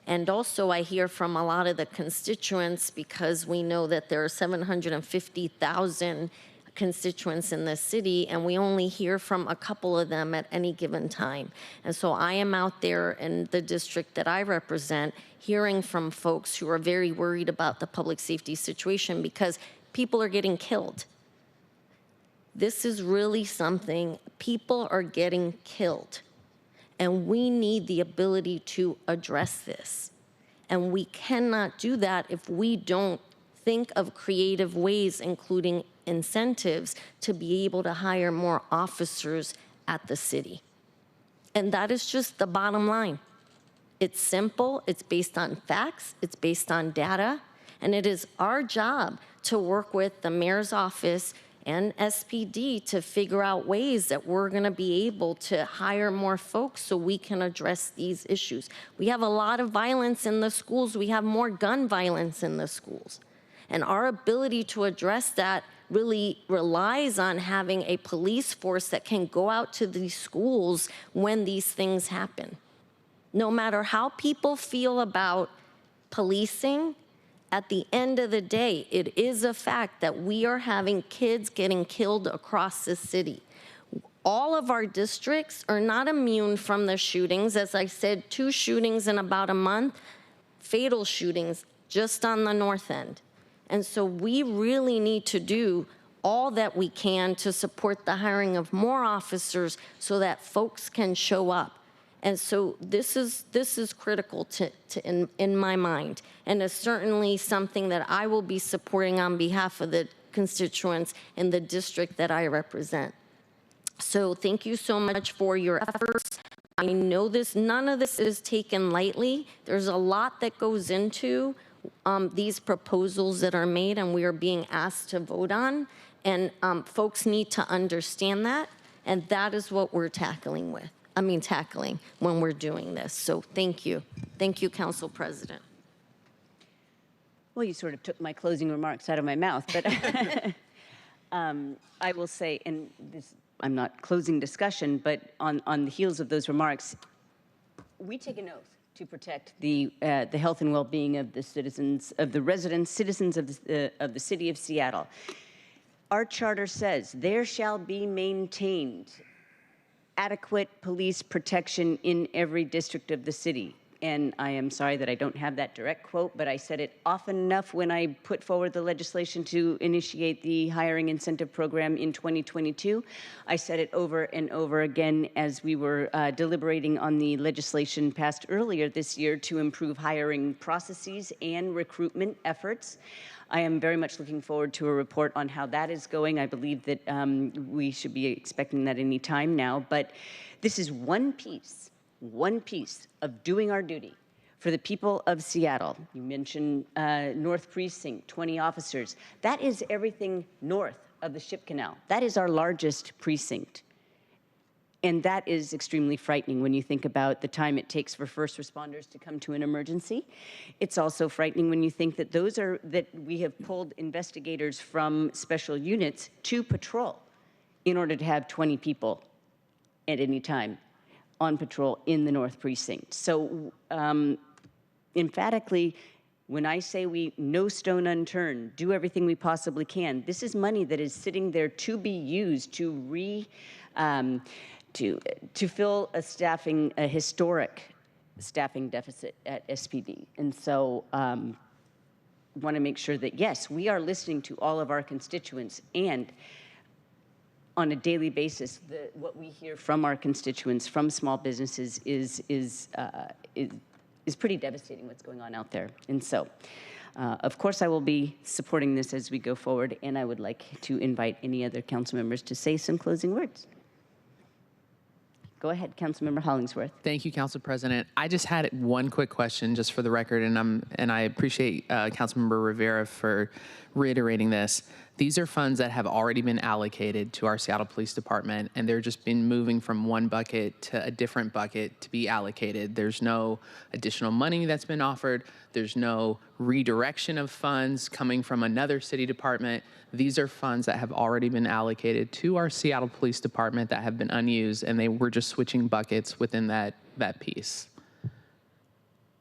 And also I hear from a lot of the constituents, because we know that there are 750,000 constituents in this city, and we only hear from a couple of them at any given time. And so I am out there in the district that I represent, hearing from folks who are very worried about the public safety situation, because people are getting killed. This is really something, people are getting killed. And we need the ability to address this. And we cannot do that if we don't think of creative ways, including incentives, to be able to hire more officers at the city. And that is just the bottom line. It's simple, it's based on facts, it's based on data, and it is our job to work with the mayor's office and SPD to figure out ways that we're going to be able to hire more folks so we can address these issues. We have a lot of violence in the schools. We have more gun violence in the schools. And our ability to address that really relies on having a police force that can go out to these schools when these things happen. No matter how people feel about policing, at the end of the day, it is a fact that we are having kids getting killed across the city. All of our districts are not immune from the shootings. As I said, 2 shootings in about a month, fatal shootings just on the north end. And so we really need to do all that we can to support the hiring of more officers so that folks can show up. And so this is critical in my mind, and is certainly something that I will be supporting on behalf of the constituents in the district that I represent. So thank you so much for your efforts. I know none of this is taken lightly. There's a lot that goes into these proposals that are made and we are being asked to vote on. And folks need to understand that. And that is what we're tackling when we're doing this. So thank you. Thank you, Council President. Well, you sort of took my closing remarks out of my mouth, but I will say, and this, I'm not closing discussion, but on the heels of those remarks, we take an oath to protect the health and well-being of the citizens, of the residents, citizens of the city of Seattle. Our charter says there shall be maintained adequate police protection in every district of the city. And I am sorry that I don't have that direct quote, but I said it often enough when I put forward the legislation to initiate the hiring incentive program in 2022. I said it over and over again as we were deliberating on the legislation passed earlier this year to improve hiring processes and recruitment efforts. I am very much looking forward to a report on how that is going. I believe that we should be expecting that any time now, but this is one piece of doing our duty for the people of Seattle. You mentioned North Precinct, 20 officers. That is everything north of the Ship Canal. That is our largest precinct. And that is extremely frightening when you think about the time it takes for first responders to come to an emergency. It's also frightening when you think that that we have pulled investigators from special units to patrol in order to have 20 people at any time on patrol in the North Precinct. So emphatically, when I say we no stone unturned, do everything we possibly can, this is money that is sitting there to be used to fill a historic staffing deficit at SPD. And so want to make sure that, yes, we are listening to all of our constituents, and on a daily basis, what we hear from our constituents, from small businesses, is pretty devastating what's going on out there. And so, of course, I will be supporting this as we go forward, and I would like to invite any other council members to say some closing words. Go ahead, Councilmember Hollingsworth. Thank you, Council President. I just had one quick question, just for the record, and I appreciate Councilmember Rivera for reiterating this. These are funds that have already been allocated to our Seattle Police Department, and they're just been moving from one bucket to a different bucket to be allocated. There's no additional money that's been offered. There's no redirection of funds coming from another city department. These are funds that have already been allocated to our Seattle Police Department that have been unused, and we're just switching buckets within that piece.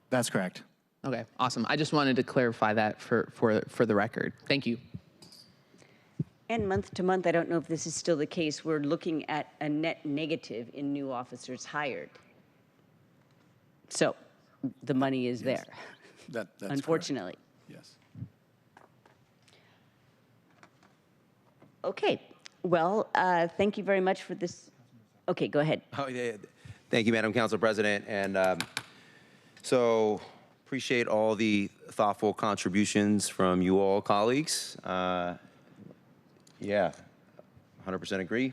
That's correct. Okay, awesome. I just wanted to clarify that for the record. Thank you. And month to month, I don't know if this is still the case, we're looking at a net negative in new officers hired. So the money is there, That's unfortunately. correct. Yes. Okay, well, thank you very much for this. Okay, go ahead. Oh, yeah. Thank you, Madam Council President. And so appreciate all the thoughtful contributions from you all colleagues. Yeah, 100% agree.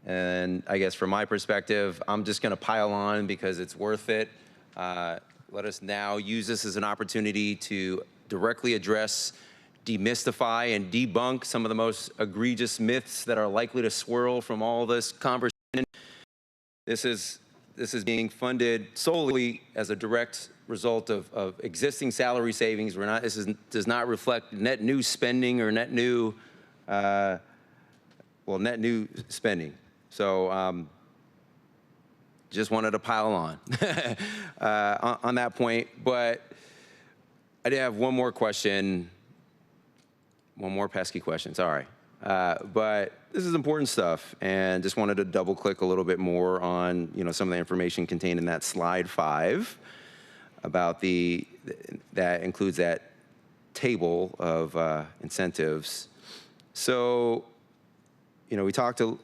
And I guess from my perspective, I'm just going to pile on because it's worth it. Let us now use this as an opportunity to directly address, demystify, and debunk some of the most egregious myths that are likely to swirl from all this conversation. This is being funded solely as a direct result of existing salary savings. This does not reflect net new spending or net new spending. So just wanted to pile on on that point. But I did have one more question, one more pesky question, sorry. But this is important stuff, and just wanted to double click a little bit more on some of the information contained in that slide 5 about that includes that table of incentives. So, we talked a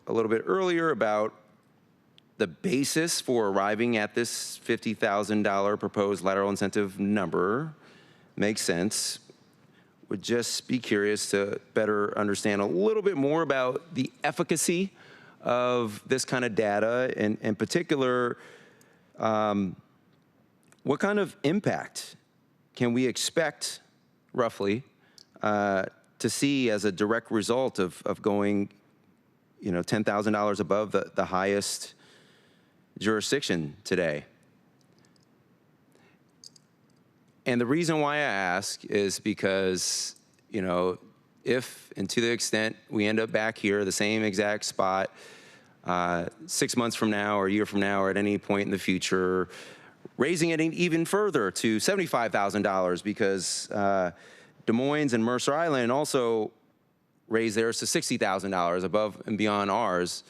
little bit earlier about the basis for arriving at this $50,000 proposed lateral incentive number. Makes sense. Would just be curious to better understand a little bit more about the efficacy of this kind of data, and in particular, what kind of impact can we expect, roughly, to see as a direct result of going, $10,000 above the highest jurisdiction today? And the reason why I ask is because, if and to the extent we end up back here, the same exact spot, 6 months from now or a year from now or at any point in the future, raising it even further to $75,000 because Des Moines and Mercer Island also raised theirs to $60,000 above and beyond ours.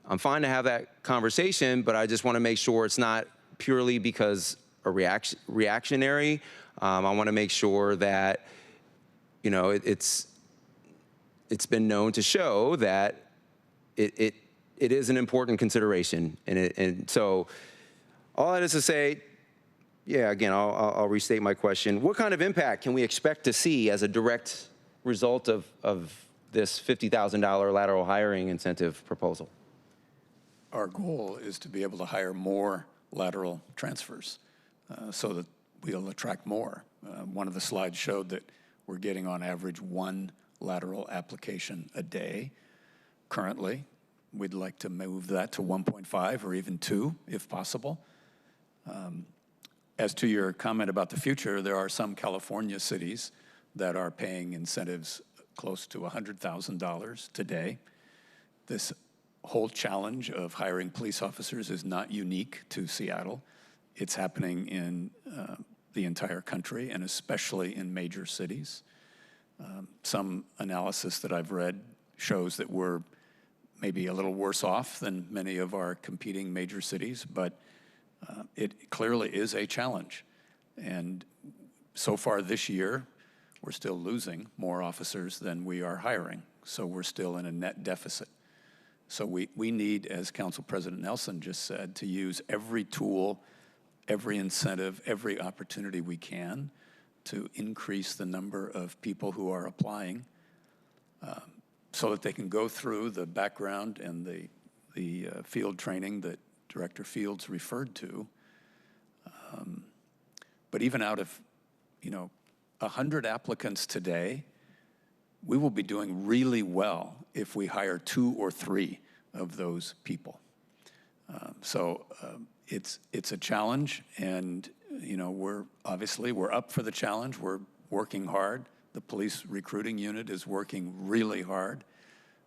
I'm fine to have that conversation, but I just want to make sure it's not purely because a reactionary. I want to make sure that, it's been known to show that it is an important consideration. And so all that is to say, yeah, again, I'll restate my question. What kind of impact can we expect to see as a direct result of this $50,000 lateral hiring incentive proposal? Our goal is to be able to hire more lateral transfers so that we'll attract more. One of the slides showed that we're getting on average 1 lateral application a day. Currently, we'd like to move that to 1.5 or even 2 if possible. As to your comment about the future, there are some California cities that are paying incentives close to $100,000 today. This whole challenge of hiring police officers is not unique to Seattle. It's happening in the entire country and especially in major cities. Some analysis that I've read shows that we're maybe a little worse off than many of our competing major cities, but it clearly is a challenge. And so far this year, we're still losing more officers than we are hiring. So we're still in a net deficit. So we need, as Council President Nelson just said, to use every tool, every incentive, every opportunity we can to increase the number of people who are applying so that they can go through the background and the field training that Director Fields referred to. But even out of, 100 applicants today, we will be doing really well if we hire 2 or 3 of those people. It's a challenge, and we're up for the challenge. We're working hard. The police recruiting unit is working really hard.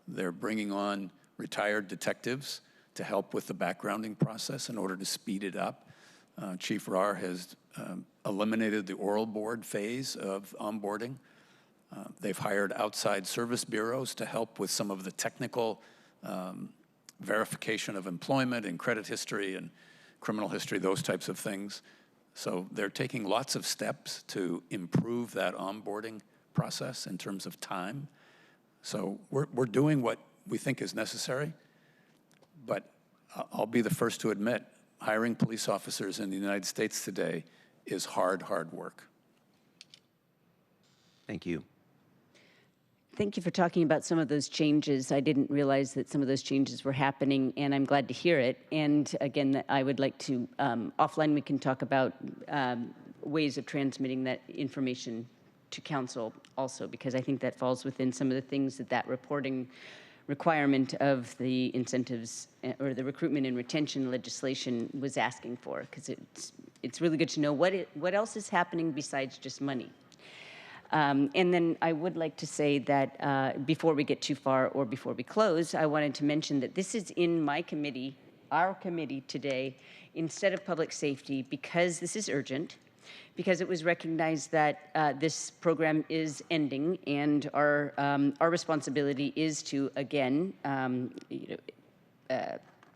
They're bringing on retired detectives to help with the backgrounding process in order to speed it up. Chief Rahr has eliminated the oral board phase of onboarding. They've hired outside service bureaus to help with some of the technical verification of employment and credit history and criminal history, those types of things. So they're taking lots of steps to improve that onboarding process in terms of time. So we're doing what we think is necessary, but I'll be the first to admit, hiring police officers in the United States today is hard work. Thank you. Thank you for talking about some of those changes. I didn't realize that some of those changes were happening, and I'm glad to hear it. And again, I would like to, offline we can talk about ways of transmitting that information to council also, because I think that falls within some of the things that reporting requirement of the incentives or the recruitment and retention legislation was asking for, because it's really good to know what else is happening besides just money. And then I would like to say that before we get too far or before we close, I wanted to mention that this is in my committee, our committee today, instead of public safety, because this is urgent, because it was recognized that this program is ending, and our responsibility is to, again,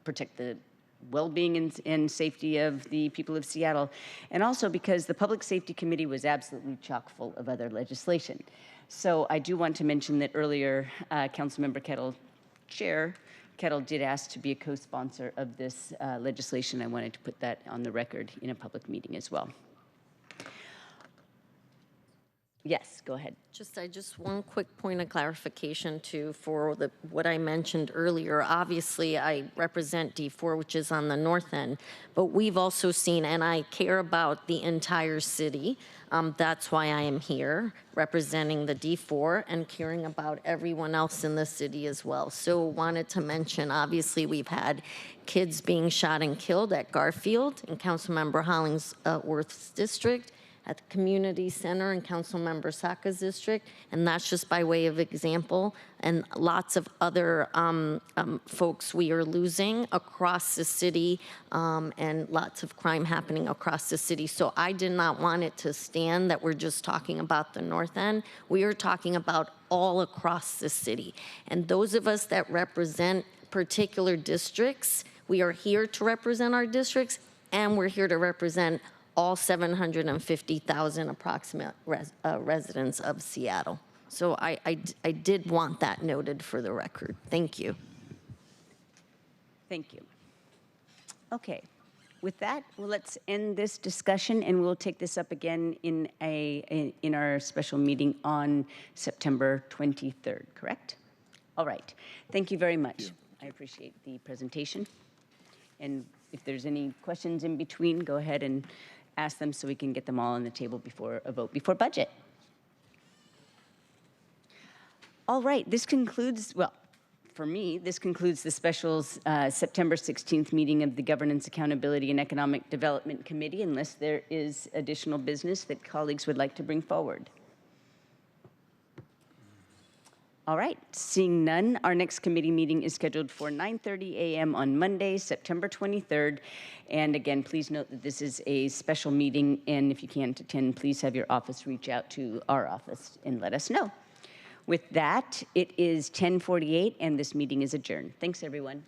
protect the well-being and safety of the people of Seattle, and also because the Public Safety Committee was absolutely chock full of other legislation. So I do want to mention that earlier, Councilmember Chair Kettle did ask to be a co-sponsor of this legislation. I wanted to put that on the record in a public meeting as well. Yes, go ahead. I just one quick point of clarification too for what I mentioned earlier. Obviously, I represent D4, which is on the north end, but we've also seen, and I care about the entire city. That's why I am here, representing the D4 and caring about everyone else in the city as well. So wanted to mention, obviously, we've had kids being shot and killed at Garfield in Councilmember Hollingsworth's district, at the community center in Councilmember Saka's district, and that's just by way of example, and lots of other folks we are losing across the city, and lots of crime happening across the city. So I did not want it to stand that we're just talking about the north end. We are talking about all across the city. And those of us that represent particular districts, we are here to represent our districts, and we're here to represent all 750,000 approximate residents of Seattle. So I did want that noted for the record. Thank you. Thank you. Okay, with that, well, let's end this discussion, and we'll take this up again in our special meeting on September 23rd, correct? All right, thank you very much. I appreciate the presentation. And if there's any questions in between, go ahead and ask them so we can get them all on the table before a vote before budget. All right, this concludes, well, for me, this concludes the special September 16th meeting of the Governance, Accountability, and Economic Development Committee, unless there is additional business that colleagues would like to bring forward. All right, seeing none, our next committee meeting is scheduled for 9:30 a.m. on Monday, September 23rd. And again, please note that this is a special meeting, and if you can't attend, please have your office reach out to our office and let us know. With that, it is 10:48, and this meeting is adjourned. Thanks, everyone.